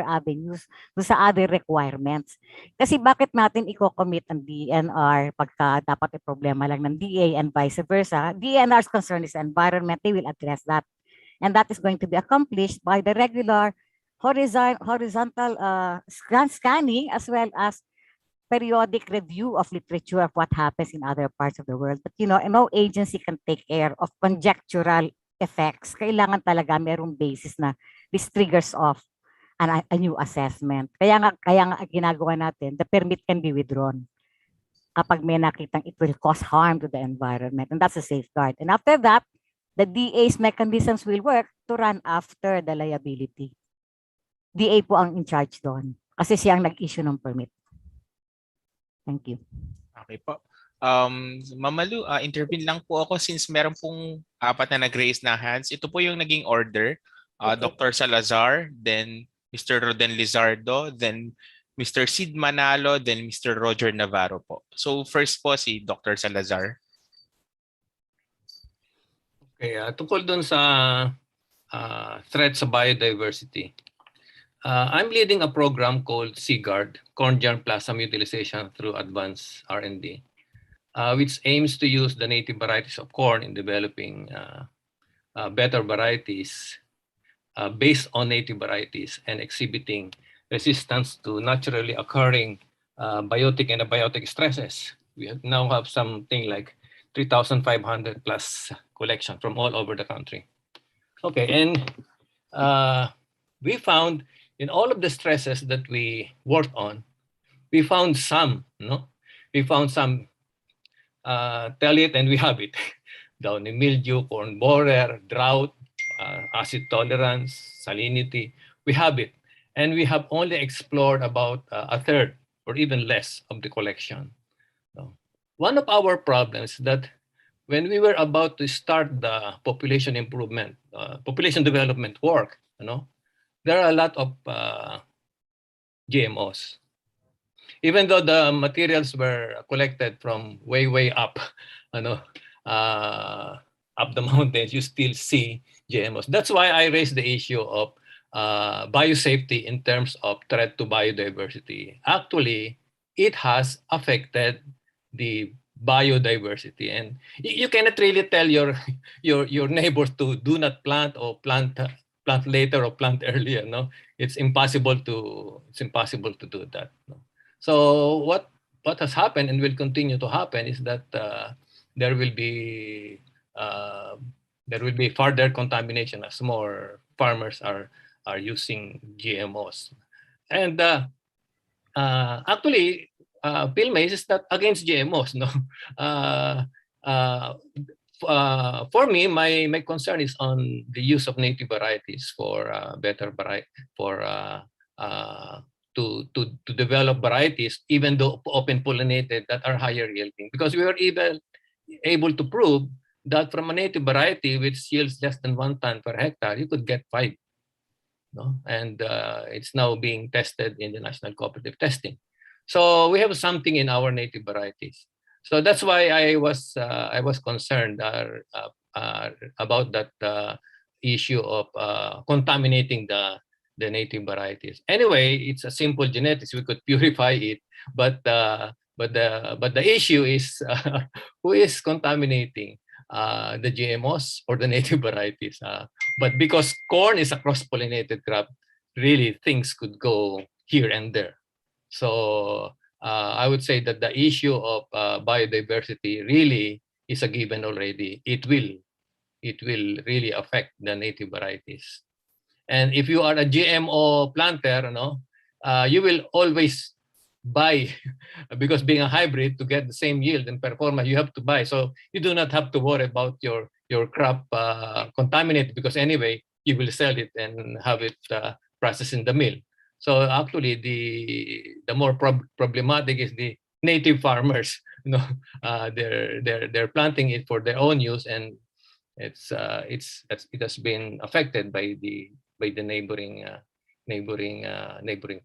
avenues, sa other requirements. Kasi bakit natin i-commit ang DNR pagka dapat may problema lang ng DA and vice versa? DNR's concern is environment, they will address that. And that is going to be accomplished by the regular horizontal scanning as well as periodic review of literature of what happens in other parts of the world. But no agency can take care of conjectural effects. Kailangan talaga merong basis na this triggers off a new assessment. Kaya nga ginagawa natin, the permit can be withdrawn kapag may nakitang it will cause harm to the environment. And that's a safeguard. And after that, the DA's mechanisms will work to run after the liability. DA po ang in charge doon kasi siya ang nag-issue ng permit. Thank you. Okay po. Mamalu, intervene lang po ako since meron pong 4 na nag-raise na hands. Ito po yung naging order. Dr. Salazar, then Mr. Roden Lizardo, then Mr. Sid Manalo, then Mr. Roger Navarro po. So first po si Dr. Salazar. Okay, tungkol dun sa threat sa biodiversity. I'm leading a program called SeaGuard, Corn Germ Plasm Utilization through Advanced R&D, which aims to use the native varieties of corn in developing better varieties based on native varieties and exhibiting resistance to naturally occurring biotic and abiotic stresses. We now have something like 3,500 plus collection from all over the country. Okay, and we found in all of the stresses that we worked on, we found some, We found some, tell it and we have it. Downy mildew, corn borer, drought, acid tolerance, salinity, we have it. And we have only explored about a third or even less of the collection. One of our problems that when we were about to start the population improvement, population development work, there are a lot of GMOs. Even though the materials were collected from way up, up the mountains, you still see GMOs. That's why I raised the issue of biosafety in terms of threat to biodiversity. Actually, it has affected the biodiversity, and you cannot really tell your neighbors to do not plant or plant later or plant earlier. It's impossible to do that. So what has happened and will continue to happen is that there will be further contamination as more farmers are using GMOs. And actually, PhilMace is not against GMOs. For me, my concern is on the use of native varieties for better variety to develop varieties, even though open pollinated, that are higher yielding. Because we were even able to prove that from a native variety which yields less than 1 ton per hectare, you could get 5. And it's now being tested in the national cooperative testing. So we have something in our native varieties. So that's why I was concerned about that issue of contaminating the native varieties. Anyway, it's a simple genetics. We could purify it, but the issue is who is contaminating the GMOs or the native varieties. But because corn is a cross-pollinated crop, really things could go here and there. So I would say that the issue of biodiversity really is a given already. It will really affect the native varieties. And if you are a GMO planter, you will always buy, because being a hybrid, to get the same yield and performance, you have to buy. So you do not have to worry about your crop contaminated, because anyway, you will sell it and have it processed in the mill. So actually, the more problematic is the native farmers they're planting it for their own use, and it has been affected by the neighboring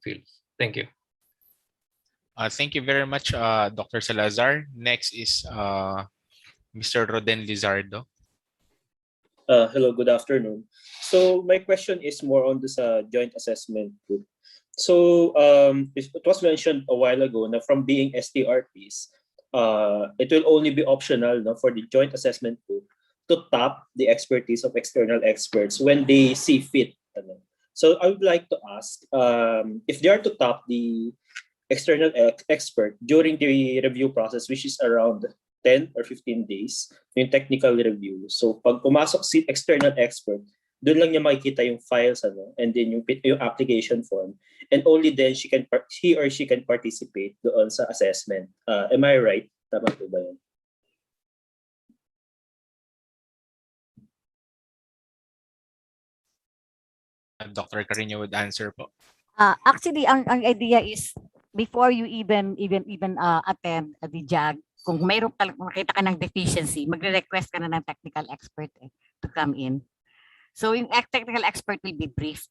fields. Thank you. Thank you very much, Dr. Salazar. Next is Mr. Roden Lizardo. Hello, good afternoon. So my question is more on this joint assessment group. So it was mentioned a while ago na from being STRPs, it will only be optional for the joint assessment group to tap the expertise of external experts when they see fit. So I would like to ask if they are to tap the external expert during the review process, which is around 10 or 15 days, yung technical review. So pag pumasok si external expert, doon lang niya makikita yung files and then yung application form, and only then he or she can participate doon sa assessment. Am I right? Tama po ba yun? Dr. Carino would answer po. Actually, ang idea is before you even attend the JAG, kung mayroong makita ka ng deficiency, magre-request ka na ng technical expert to come in. So yung technical expert will be briefed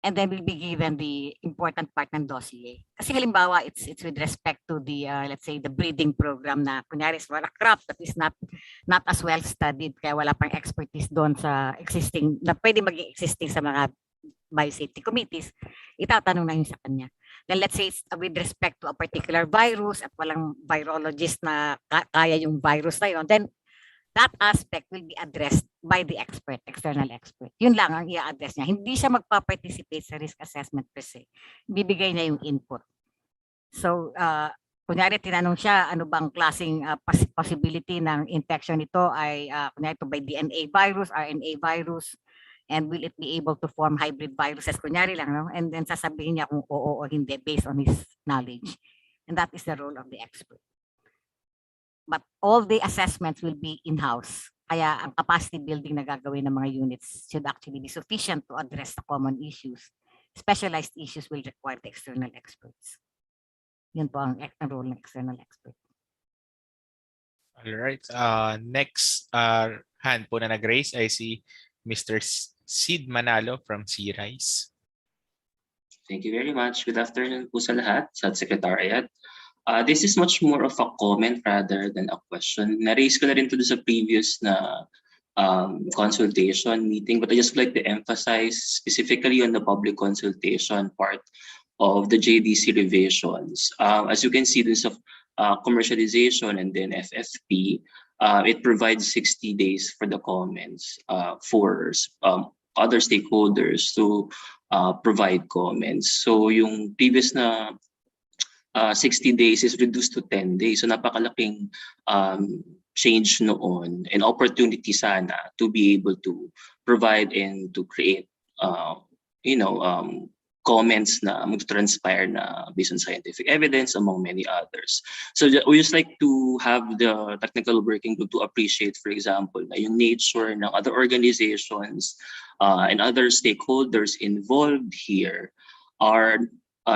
and then will be given the important part ng dossier. Kasi halimbawa, it's with respect to the, let's say, the breeding program na kunyari is a crop that is not as well studied, kaya wala pang expertise doon sa existing, na pwede maging existing sa mga biosafety committees, itatanong na yun sa kanya. Then let's say with respect to a particular virus at walang virologist na kaya yung virus na yun, then that aspect will be addressed by the expert, external expert. Yun lang ang i-address niya. Hindi siya magpa-participate sa risk assessment per se. Bibigay niya yung input. So, kunyari tinanong siya, ano bang klaseng possibility ng infection nito ay, kunyari ito by DNA virus, RNA virus, and will it be able to form hybrid viruses? Kunyari lang, no? And then sasabihin niya kung oo o hindi based on his knowledge. And that is the role of the expert. But all the assessments will be in-house. Kaya ang capacity building na gagawin ng mga units should actually be sufficient to address the common issues. Specialized issues will require the external experts. Yun po ang role ng external expert. All right. Next hand po na nag-raise, I see Mr. Sid Manalo from C-Rise. Thank you very much. Good afternoon po sa lahat, sa Secretariat. This is much more of a comment rather than a question. Na-raise ko na rin to sa previous na consultation meeting, but I just like to emphasize specifically on the public consultation part of the JDC revisions. As you can see, dun sa commercialization and then FFP, it provides 60 days for the comments for other stakeholders to provide comments. So yung previous na 60 days is reduced to 10 days. So napakalaking change noon and opportunity sana to be able to provide and to create comments na mag-transpire na based on scientific evidence among many others. So we just like to have the technical working group to appreciate, for example, na yung nature ng other organizations and other stakeholders involved here are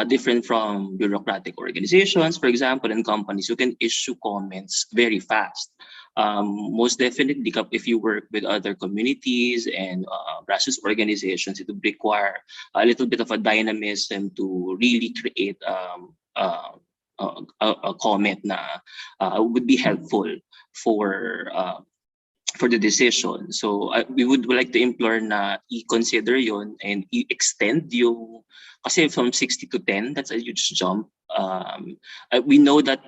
different from bureaucratic organizations, for example, and companies who can issue comments very fast. Most definitely, if you work with other communities and grassroots organizations, it would require a little bit of a dynamism to really create a comment na would be helpful for the decision. So we would like to implore na i-consider yon and i-extend yung, kasi from 60 to 10, that's a huge jump. We know that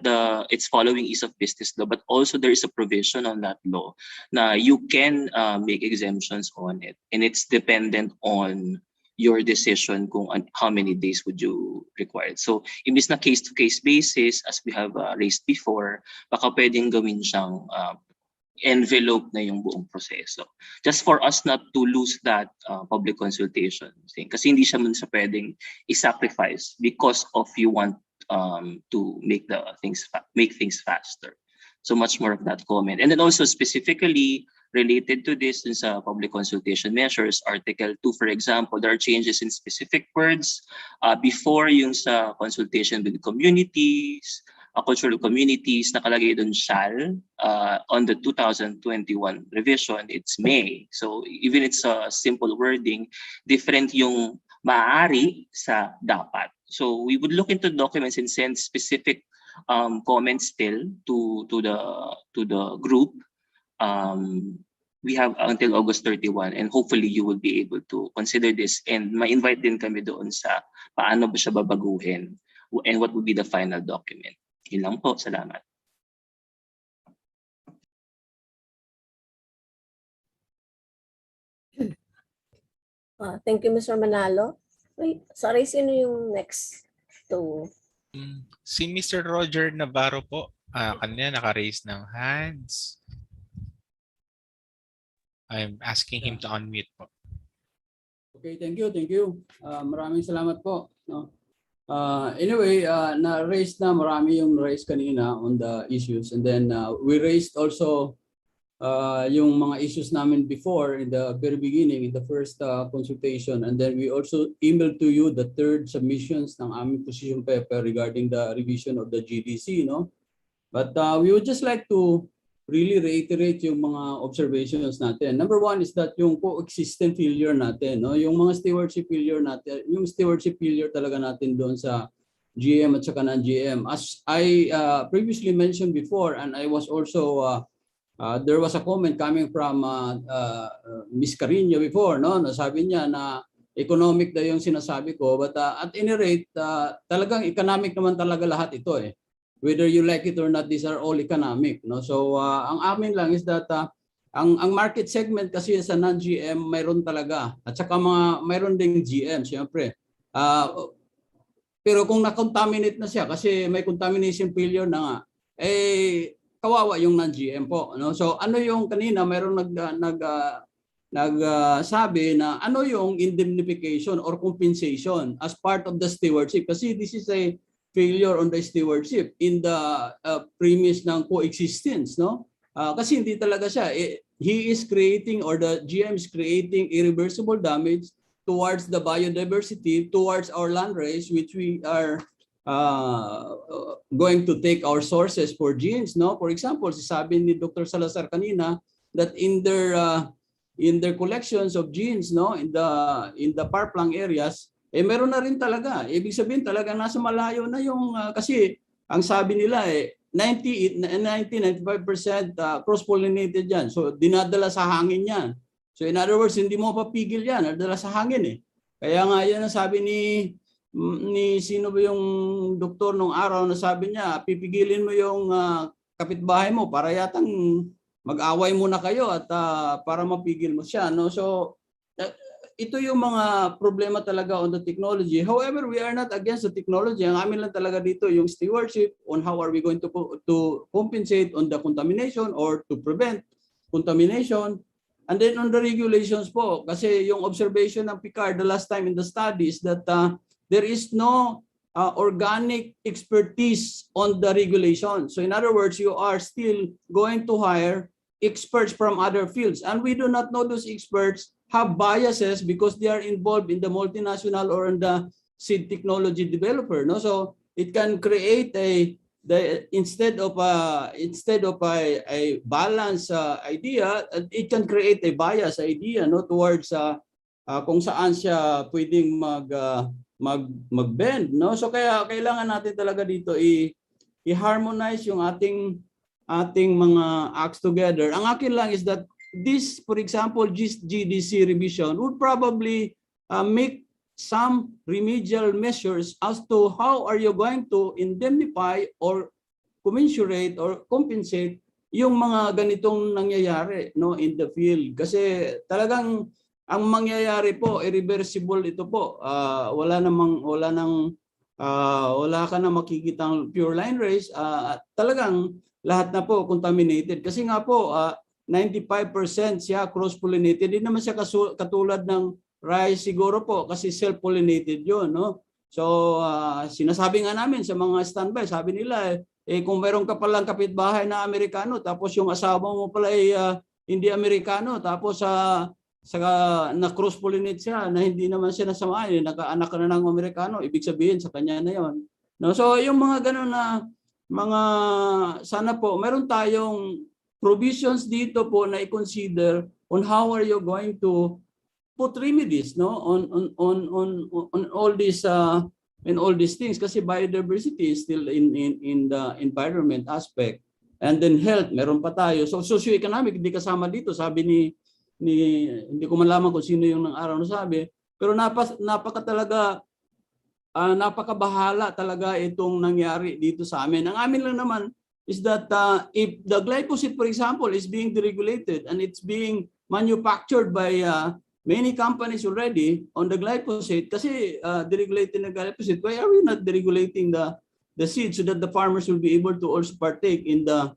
it's following ease of business law, but also there is a provision on that law na you can make exemptions on it, and it's dependent on your decision kung how many days would you require. So imbis na case-to-case basis, as we have raised before, baka pwedeng gawin siyang envelope na yung buong proseso. Just for us not to lose that public consultation thing. Kasi hindi siya man sa pwedeng i-sacrifice because of you want to make things faster. So much more of that comment. And then also specifically related to this in sa public consultation measures, Article 2, for example, there are changes in specific words before yung sa consultation with communities, cultural communities, nakalagay doon shall. On the 2021 revision, it's may. So even it's a simple wording, different yung maaari sa dapat. So we would look into documents and send specific comments still to the group. We have until August 31 and hopefully you will be able to consider this and ma-invite din kami doon sa paano ba siya babaguhin and what would be the final document. Yun lang po. Salamat. Thank you, Mr. Manalo. Wait, sorry, sino yung next to? Si Mr. Roger Navarro po. Kanina naka-raise ng hands. I'm asking him to unmute po. Okay, thank you. Maraming salamat po. No? Anyway, na-raise na marami yung raise kanina on the issues and then we raised also yung mga issues namin before in the very beginning in the first consultation and then we also emailed to you the third submissions ng aming position paper regarding the revision of the GDC, no? But we would just like to really reiterate yung mga observations natin. Number one is that yung coexistent failure natin, no? Yung mga stewardship failure natin, yung stewardship failure talaga natin doon sa GM at saka non-GM. As I previously mentioned before and I was also there was a comment coming from Ms. Carino before, no? Nasabi niya na economic daw yung sinasabi ko but at any rate talagang economic naman talaga lahat ito eh. Whether you like it or not, these are all economic, no? So ang amin lang is that ang market segment kasi sa non-GM mayroon talaga at saka mayroon ding GM syempre. Pero kung na-contaminate na siya kasi may contamination failure na nga, eh kawawa yung non-GM po, no? So ano yung kanina mayroong nagsabi na ano yung indemnification or compensation as part of the stewardship kasi this is a failure on the stewardship in the premise ng coexistence, no? Kasi hindi talaga siya. He is creating or the GM is creating irreversible damage towards the biodiversity, towards our land race, which we are going to take our sources for genes, no? For example, sabi ni Dr. Salazar kanina that in their collections of genes, no, in the parplang areas, eh meron na rin talaga. Ibig sabihin talaga nasa malayo na yung kasi ang sabi nila eh 90-95% cross-pollinated yan. So dinadala sa hangin yan. So in other words, hindi mo papigil yan, nadala sa hangin eh. Kaya nga yan ang sabi ni sino ba yung doktor nung araw na sabi niya, pipigilin mo yung kapitbahay mo para yatang mag-away muna kayo at para mapigil mo siya, no? So ito yung mga problema talaga on the technology. However, we are not against the technology. Ang amin lang talaga dito yung stewardship on how are we going to compensate on the contamination or to prevent contamination. And then on the regulations po, kasi yung observation ng Picard the last time in the study is that there is no organic expertise on the regulation. So in other words, you are still going to hire experts from other fields. And we do not know those experts have biases because they are involved in the multinational or in the seed technology developer, no? So it can create instead of a balanced idea, it can create a biased idea, no, towards kung saan siya pwedeng mag-bend, no? So kaya kailangan natin talaga dito i-harmonize yung ating mga acts together. Ang akin lang is that this, for example, GDC revision would probably make some remedial measures as to how are you going to indemnify or commensurate or compensate yung mga ganitong nangyayari, no, in the field. Kasi talagang ang mangyayari po irreversible ito po. Wala ka na makikitang pure line race. Talagang lahat na po contaminated kasi nga po 95% siya cross-pollinated. Hindi naman siya katulad ng rice siguro po kasi self-pollinated yun, no? So sinasabi nga namin sa mga standby, sabi nila kung meron ka palang kapitbahay na Amerikano tapos yung asawa mo pala ay hindi Amerikano tapos na cross-pollinate siya na hindi naman siya nasamahin, nagkaanak ka na ng Amerikano, ibig sabihin sa kanya na yon. No? So yung mga ganun na sana po meron tayong provisions dito po na i-consider on how are you going to put remedies, no, on all these and all these things, kasi biodiversity is still in the environment aspect, and then health meron pa tayo. So socioeconomic hindi kasama dito, sabi ni hindi ko malaman kung sino yung nang araw na sabi, pero napakabahala talaga itong nangyari dito sa amin. Ang amin lang naman is that if the glyphosate, for example, is being deregulated and it's being manufactured by many companies already on the glyphosate, kasi deregulating the glyphosate, why are we not deregulating the seed so that the farmers will be able to also partake in the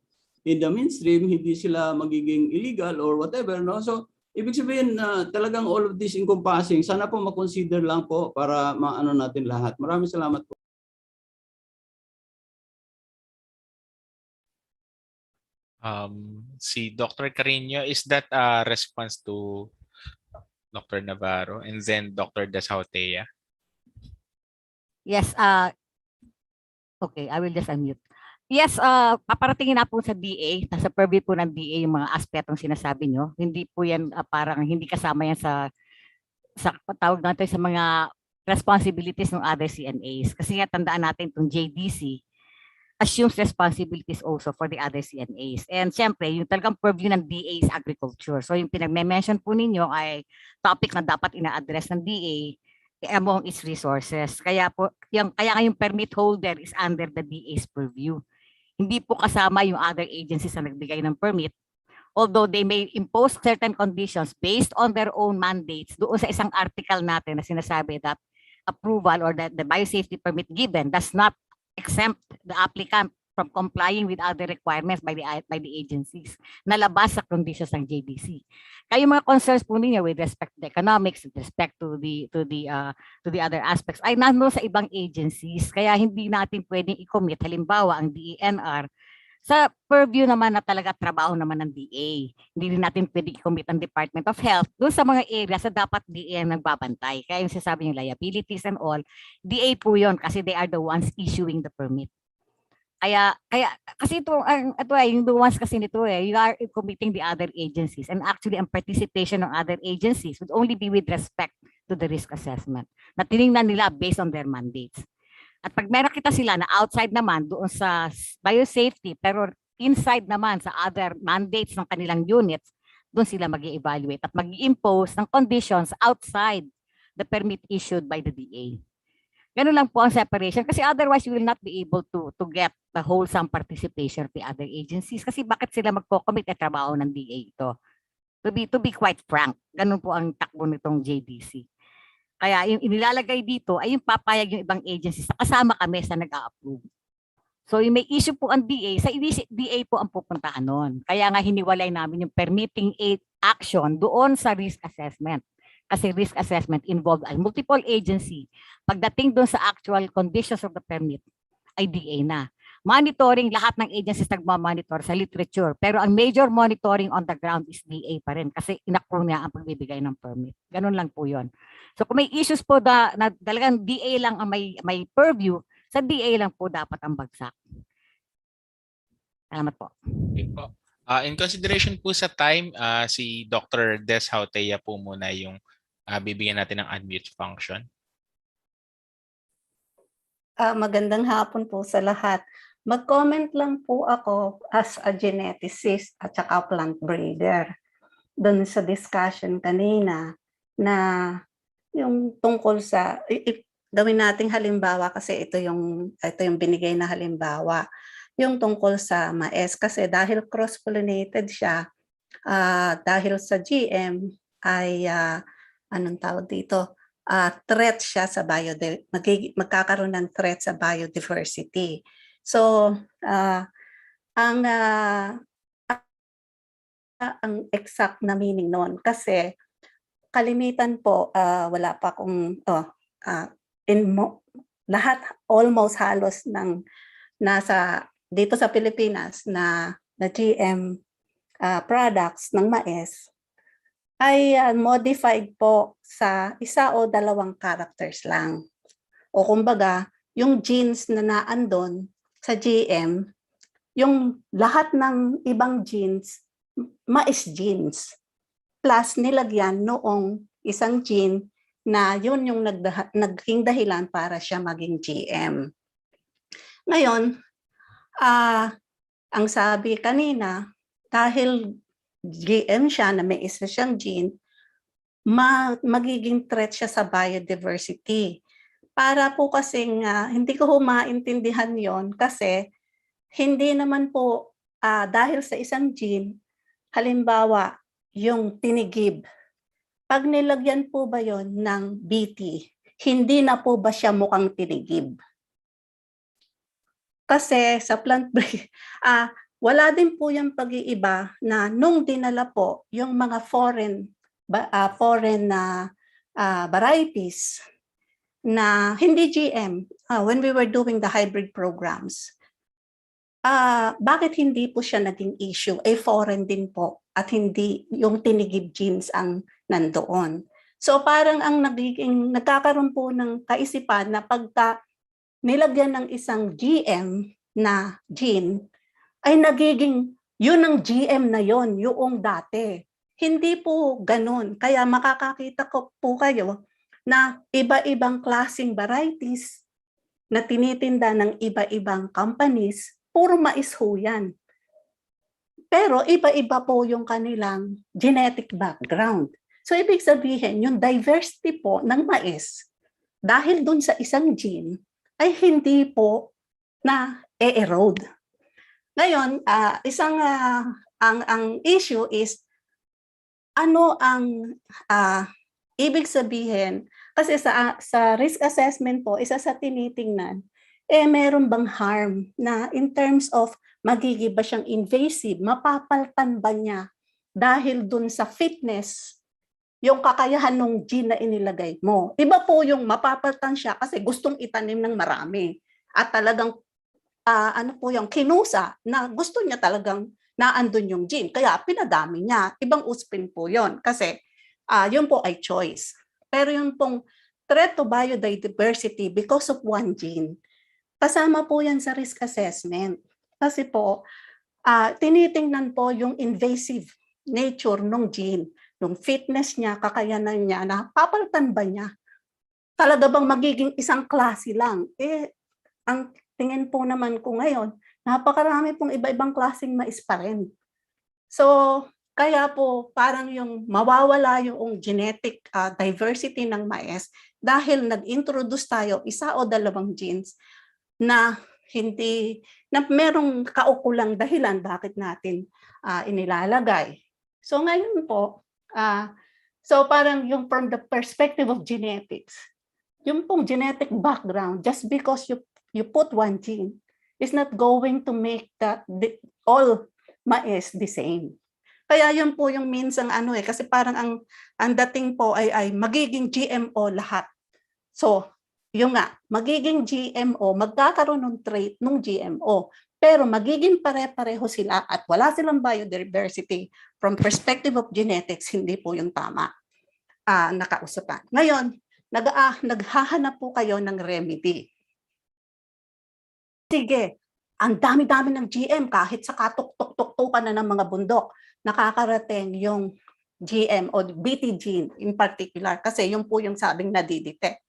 mainstream, hindi sila magiging illegal or whatever, no? So ibig sabihin talagang all of this encompassing, sana po ma-consider lang po para maano natin lahat. Maraming salamat po. Si Dr. Carino, is that a response to Dr. Navarro and then Dr. Desautea? Yes, okay, I will just unmute. Yes, paparatingin na po sa DA, nasa purview po ng DA yung mga aspetong sinasabi nyo. Hindi po yan parang hindi kasama yan sa tawag natin sa mga responsibilities ng other CNAs. Kasi nga tandaan natin itong JDC assumes responsibilities also for the other CNAs. And syempre, yung talagang purview ng DA is agriculture. So yung pinag-mention po ninyo ay topic na dapat ina-address ng DA among its resources. Kaya yung permit holder is under the DA's purview. Hindi po kasama yung other agencies na nagbigay ng permit, although they may impose certain conditions based on their own mandates doon sa isang article natin na sinasabi that approval or that the biosafety permit given does not exempt the applicant from complying with other requirements by the agencies na labas sa conditions ng JDC. Kaya yung mga concerns po ninyo with respect to the economics, with respect to the other aspects ay nandun sa ibang agencies. Kaya hindi natin pwedeng i-commit halimbawa ang DENR sa purview naman na talaga trabaho naman ng DA. Hindi rin natin pwedeng i-commit ang Department of Health doon sa mga areas na dapat DA ang nagbabantay. Kaya yung sasabi yung liabilities and all, DA po yun kasi they are the ones issuing the permit. Kaya kasi ito ay yung the ones kasi nito you are committing the other agencies, and actually ang participation ng other agencies would only be with respect to the risk assessment na tiningnan nila based on their mandates. At pag meron kita sila na outside naman doon sa biosafety pero inside naman sa other mandates ng kanilang units, doon sila mag-i-evaluate at mag-i-impose ng conditions outside the permit issued by the DA. Ganun lang po ang separation kasi otherwise you will not be able to get the wholesome participation of the other agencies kasi bakit sila magko-commit at trabaho ng DA ito? To be quite frank, ganun po ang takbo nitong JDC. Kaya yung inilalagay dito ay yung papayag yung ibang agencies na kasama kami sa nag-a-approve. So yung may issue po ang DA, sa DA po ang pupuntahan nun. Kaya nga hiniwalay namin yung permitting action doon sa risk assessment. Kasi risk assessment involved ay multiple agency. Pagdating doon sa actual conditions of the permit, ay DA na. Monitoring, lahat ng agencies nagmamonitor sa literature. Pero ang major monitoring on the ground is DA pa rin kasi inapprove niya ang pagbibigay ng permit. Ganun lang po yun. So kung may issues po na talagang DA lang ang may purview, sa DA lang po dapat ang bagsak. Salamat po. Okay po. In consideration po sa time, si Dr. Desautea po muna yung bibigyan natin ng unmute function. Magandang hapon po sa lahat. Mag-comment lang po ako as a geneticist at saka plant breeder doon sa discussion kanina na yung tungkol sa gawin nating halimbawa kasi ito yung binigay na halimbawa yung tungkol sa mais kasi dahil cross-pollinated siya dahil sa GM ay anong tawag dito threat siya sa magkakaroon ng threat sa biodiversity. So, ang exact na meaning noon kasi kalimitan po wala pa akong lahat almost halos ng nasa dito sa Pilipinas na GM products ng mais ay modified po sa isa o dalawang characters lang. O kumbaga, yung genes na naandon sa GM, yung lahat ng ibang genes, mais genes. Plus nilagyan noong isang gene na yun yung naging dahilan para siya maging GM. Ngayon, ang sabi kanina, dahil GM siya na may isa siyang gene, magiging threat siya sa biodiversity. Para po kasing hindi ko maintindihan yon kasi hindi naman po dahil sa isang gene, halimbawa yung tinigib, pag nilagyan po ba yon ng BT, hindi na po ba siya mukhang tinigib? Kasi sa plant breed, wala din po yung pag-iiba na nung dinala po yung mga foreign varieties na hindi GM, when we were doing the hybrid programs, bakit hindi po siya naging issue? Foreign din po at hindi yung tinigib genes ang nandoon. So parang ang nagkakaroon po ng kaisipan na pagka nilagyan ng isang GM na gene, ay nagiging yun ang GM na yon, yung dati. Hindi po ganun. Kaya makakakita ko po kayo na iba-ibang klaseng varieties na tinitinda ng iba-ibang companies, puro mais ho yan. Pero iba-iba po yung kanilang genetic background. So ibig sabihin, yung diversity po ng mais, dahil dun sa isang gene, ay hindi po na erode. Ngayon, ang issue is ano ang ibig sabihin, kasi sa risk assessment po, isa sa tinitingnan, meron bang harm na in terms of magiging ba siyang invasive, mapapaltan ba niya dahil dun sa fitness, yung kakayahan ng gene na inilagay mo. Iba po yung mapapaltan siya kasi gustong itanim ng marami. At talagang, yung kinusa na gusto niya talagang naandun yung gene. Kaya pinadami niya. Ibang uspin po yon kasi yun po ay choice. Pero yung pong threat to biodiversity because of one gene, kasama po yan sa risk assessment. Kasi po, tinitingnan po yung invasive nature ng gene, yung fitness niya, kakayanan niya, na papalitan ba niya? Talaga bang magiging isang klase lang? Ang tingin po naman ko ngayon, napakarami pong iba-ibang klaseng mais pa rin. So, kaya po parang yung mawawala yung genetic diversity ng mais dahil nag-introduce tayo isa o dalawang genes na hindi, na merong kaukulang dahilan bakit natin inilalagay. So ngayon po, so parang yung from the perspective of genetics, yung pong genetic background, just because you put one gene, is not going to make all mais the same. Kaya yun po yung minsang kasi parang ang dating po ay magiging GMO lahat. So, yung nga, magiging GMO, magkakaroon ng trait ng GMO, pero magiging pare-pareho sila at wala silang biodiversity from perspective of genetics, hindi po yung tama nakausapan. Ngayon, naghahanap po kayo ng remedy. Sige, ang dami-dami ng GM, kahit sa katuk-tuk-tuktukan na ng mga bundok, nakakarating yung GM o BT gene in particular, kasi yun po yung sabing nadidetect.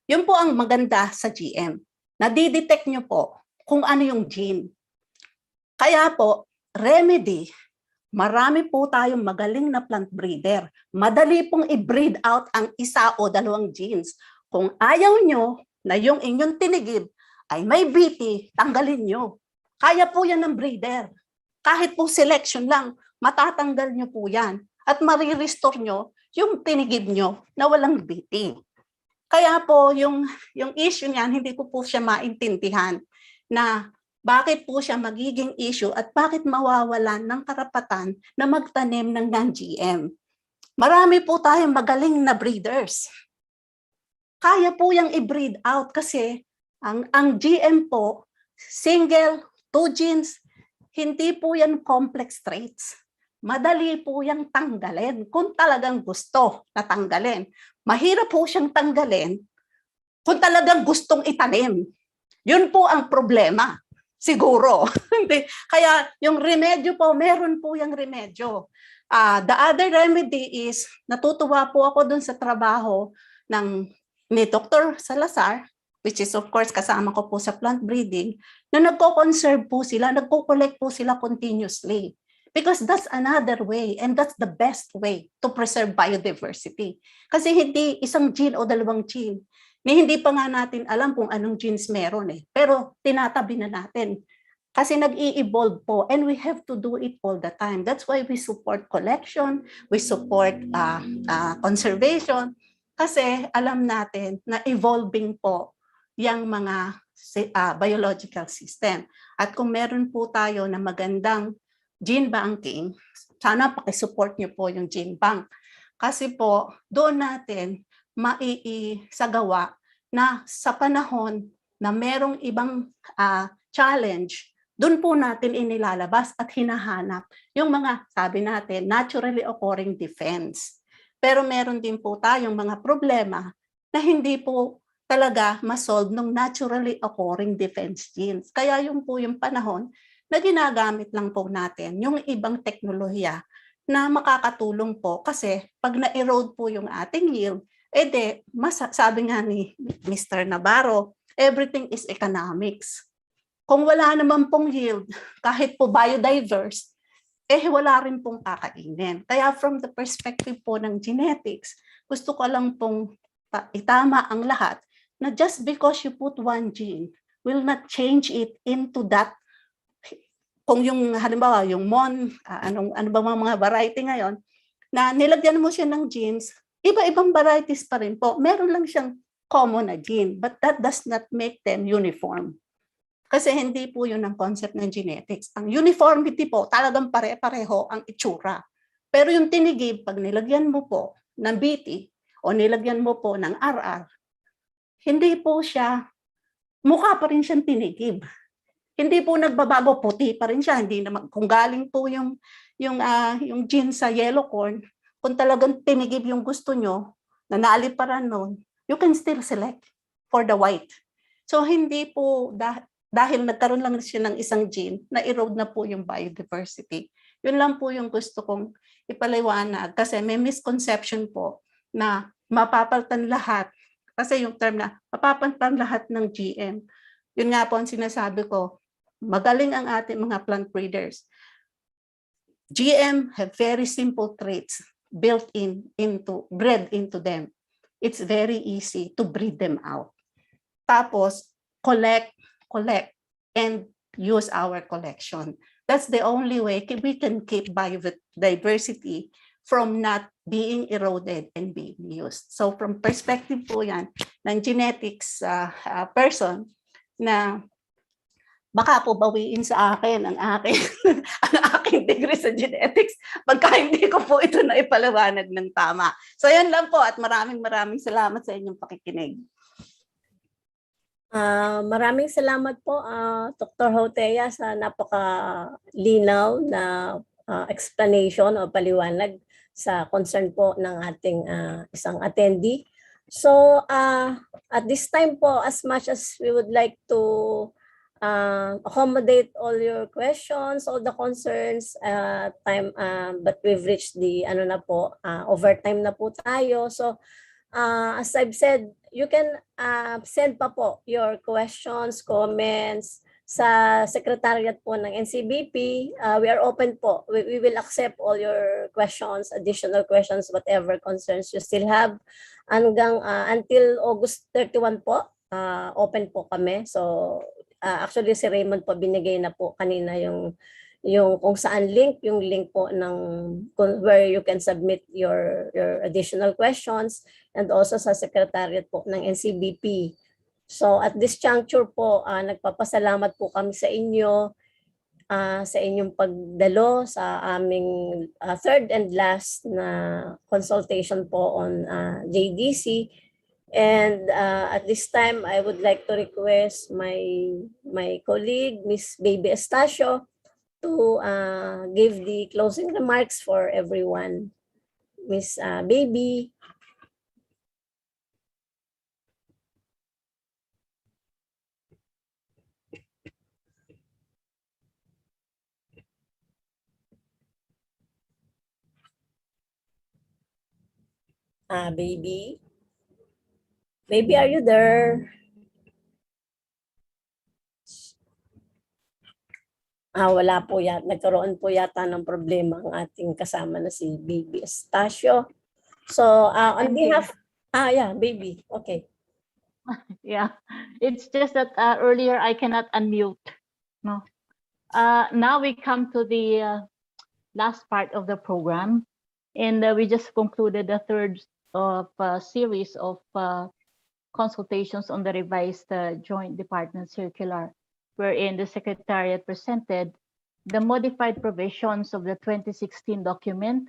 Yun po ang maganda sa GM. Nadidetect nyo po kung ano yung gene. Kaya po, remedy, marami po tayong magaling na plant breeder. Madali pong i-breed out ang isa o dalawang genes. Kung ayaw nyo na yung inyong tinigib ay may BT, tanggalin nyo. Kaya po yan ng breeder. Kahit po selection lang, matatanggal nyo po yan. At marirestore nyo yung tinigib nyo na walang BT. Kaya po yung issue niyan, hindi ko po siya maintindihan na bakit po siya magiging issue at bakit mawawalan ng karapatan na magtanim ng non-GM. Marami po tayong magaling na breeders. Kaya po yung i-breed out kasi ang GM po, single, 2 genes, hindi po yan complex traits. Madali po yung tanggalin kung talagang gusto na tanggalin. Mahirap po siyang tanggalin kung talagang gustong itanim. Yun po ang problema. Siguro. Hindi. Kaya yung remedyo po, meron po yung remedyo. The other remedy is, natutuwa po ako dun sa trabaho ni Dr. Salazar, which is of course kasama ko po sa plant breeding, na nagko-conserve po sila, nagko-collect po sila continuously. Because that's another way and that's the best way to preserve biodiversity. Kasi hindi isang gene o dalawang gene, hindi pa nga natin alam kung anong genes meron eh. Pero tinatabi na natin. Kasi nag-i-evolve po and we have to do it all the time. That's why we support collection, we support conservation. Kasi alam natin na evolving po yung mga biological system. At kung meron po tayo na magandang gene banking, sana pakisupport niyo po yung gene bank. Kasi po, doon natin maiisagawa na sa panahon na merong ibang challenge, doon po natin inilalabas at hinahanap yung mga, sabi natin, naturally occurring defense. Pero meron din po tayong mga problema na hindi po talaga masolve ng naturally occurring defense genes. Kaya yung po yung panahon na ginagamit lang po natin yung ibang teknolohiya na makakatulong po kasi pag na-erode po yung ating yield, sabi nga ni Mr. Navarro, everything is economics. Kung wala naman pong yield, kahit po biodiverse, wala rin pong kakainin. Kaya from the perspective po ng genetics, gusto ko lang pong itama ang lahat na just because you put one gene will not change it into that. Kung yung halimbawa, yung ano ba mga variety ngayon, na nilagyan mo siya ng genes, iba-ibang varieties pa rin po. Meron lang siyang common na gene, but that does not make them uniform. Kasi hindi po yun ang concept ng genetics. Ang uniformity po, talagang pare-pareho ang itsura. Pero yung tinigib, pag nilagyan mo po ng BT o nilagyan mo po ng RR, hindi po siya, mukha pa rin siyang tinigib. Hindi po nagbabago, puti pa rin siya. Hindi naman, kung galing po yung gene sa yellow corn, kung talagang tinigib yung gusto nyo, na naaliparan nun, you can still select for the white. So hindi po, dahil nagkaroon lang siya ng isang gene, na-erode na po yung biodiversity. Yun lang po yung gusto kong ipaliwanag kasi may misconception po na mapapalitan lahat. Kasi yung term na mapapalitan lahat ng GM. Yun nga po ang sinasabi ko, magaling ang ating mga plant breeders. GM have very simple traits bred into them. It's very easy to breed them out. Tapos, collect, and use our collection. That's the only way we can keep biodiversity from not being eroded and being used. So from perspective po yan ng genetics person na baka po bawiin sa akin ang aking degree sa genetics pagka hindi ko po ito na ipaliwanag ng tama. So yan lang po at maraming salamat sa inyong pakikinig. Maraming salamat po, Dr. Hotea, sa napaka-linaw na explanation o paliwanag sa concern po ng ating isang attendee. So, at this time po, as much as we would like to accommodate all your questions, all the concerns, but we've reached the overtime na po tayo. So, as I've said, you can send pa po your questions, comments sa secretariat po ng NCBP. We are open po. We will accept all your questions, additional questions, whatever concerns you still have. Until August 31 po, open po kami. So actually si Raymond po binigay na po kanina yung kung saan yung link po ng where you can submit your additional questions, and also sa secretariat po ng NCBP. So at this juncture po, nagpapasalamat po kami sa inyo sa inyong pagdalo sa aming third and last na consultation po on JDC. And at this time, I would like to request my colleague, Miss Baby Estacio, to give the closing remarks for everyone. Miss Baby. Baby? Baby, are you there? Wala po yata. Nagkaroon po yata ng problema ang ating kasama na si Baby Estacio. So, on I'm here. behalf, yeah, Baby. Okay. Yeah, it's just that earlier I cannot unmute. No. Now we come to the last part of the program, and we just concluded the third of series of consultations on the revised Joint Department Circular, wherein the Secretariat presented the modified provisions of the 2016 document,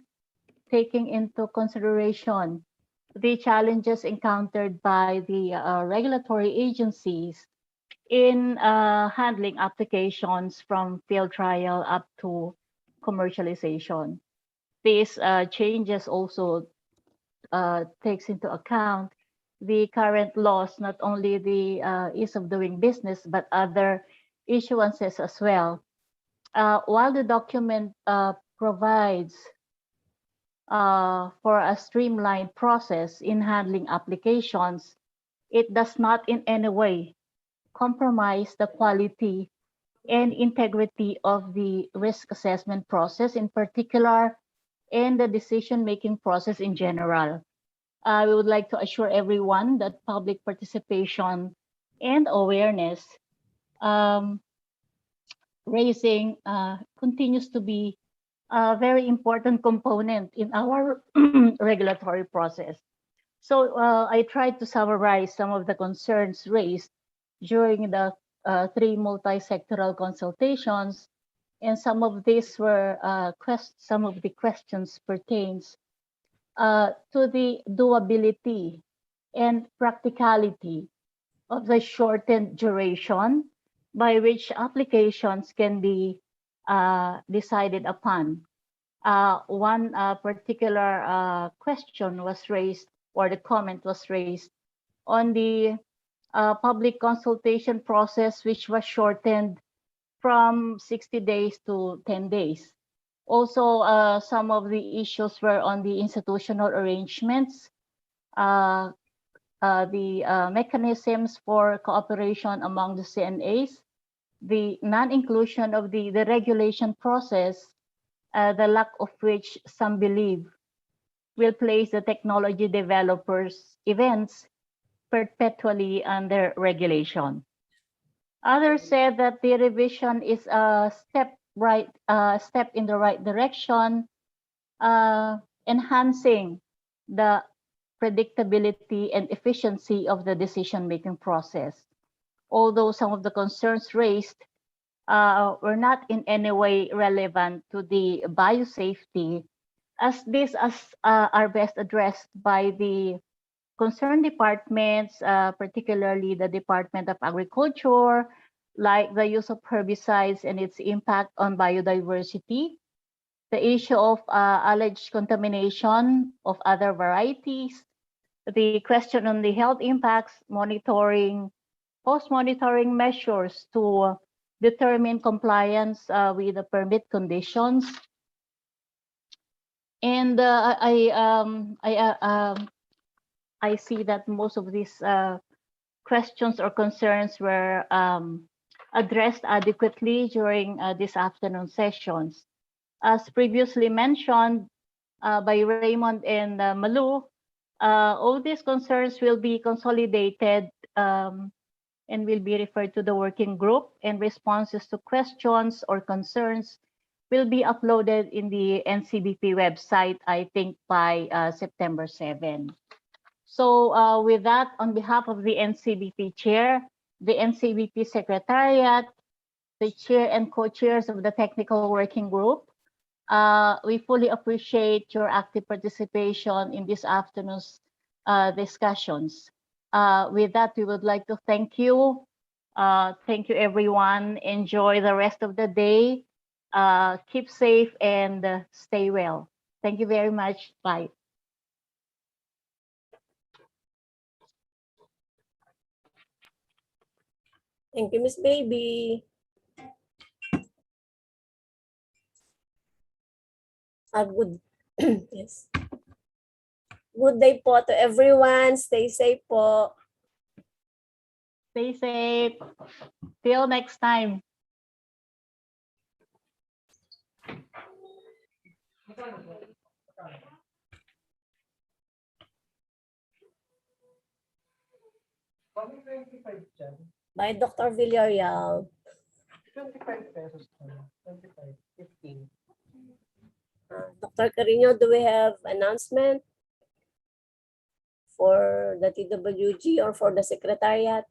taking into consideration the challenges encountered by the regulatory agencies in handling applications from field trial up to commercialization. These changes also takes into account the current laws, not only the ease of doing business, but other issuances as well. While the document provides for a streamlined process in handling applications, it does not in any way compromise the quality and integrity of the risk assessment process in particular, and the decision-making process in general. We would like to assure everyone that public participation and awareness raising continues to be a very important component in our regulatory process. So I tried to summarize some of the concerns raised during the three multi-sectoral consultations, and some of these were some of the questions pertains to the doability and practicality of the shortened duration by which applications can be decided upon. One particular question was raised, or the comment was raised, on the public consultation process, which was shortened from 60 days to 10 days. Also, some of the issues were on the institutional arrangements, the mechanisms for cooperation among the CNAs, the non-inclusion of the regulation process, the lack of which some believe will place the technology developers' events perpetually under regulation. Others said that the revision is a step in the right direction, enhancing the predictability and efficiency of the decision-making process. Although some of the concerns raised were not in any way relevant to the biosafety, as these are best addressed by the concerned departments, particularly the Department of Agriculture, like the use of herbicides and its impact on biodiversity, the issue of alleged contamination of other varieties, the question on the health impacts, monitoring, post-monitoring measures to determine compliance with the permit conditions. And I see that most of these questions or concerns were addressed adequately during this afternoon sessions. As previously mentioned by Raymond and Malu, all these concerns will be consolidated and will be referred to the working group, and responses to questions or concerns will be uploaded in the NCBP website, I think by September 7. So with that, on behalf of the NCBP Chair, the NCBP Secretariat, the Chair and Co-Chairs of the Technical Working Group, we fully appreciate your active participation in this afternoon's discussions. With that, we would like to thank you. Thank you, everyone. Enjoy the rest of the day. Keep safe and stay well. Thank you very much. Bye. Thank you, Miss Baby. Good. Yes. Good day po to everyone. Stay safe po. Stay safe. Till next time. Bye, Dr. Villarreal. 25 pesos. 25, 15. Dr. Carino, do we have announcement for the TWG or for the Secretariat?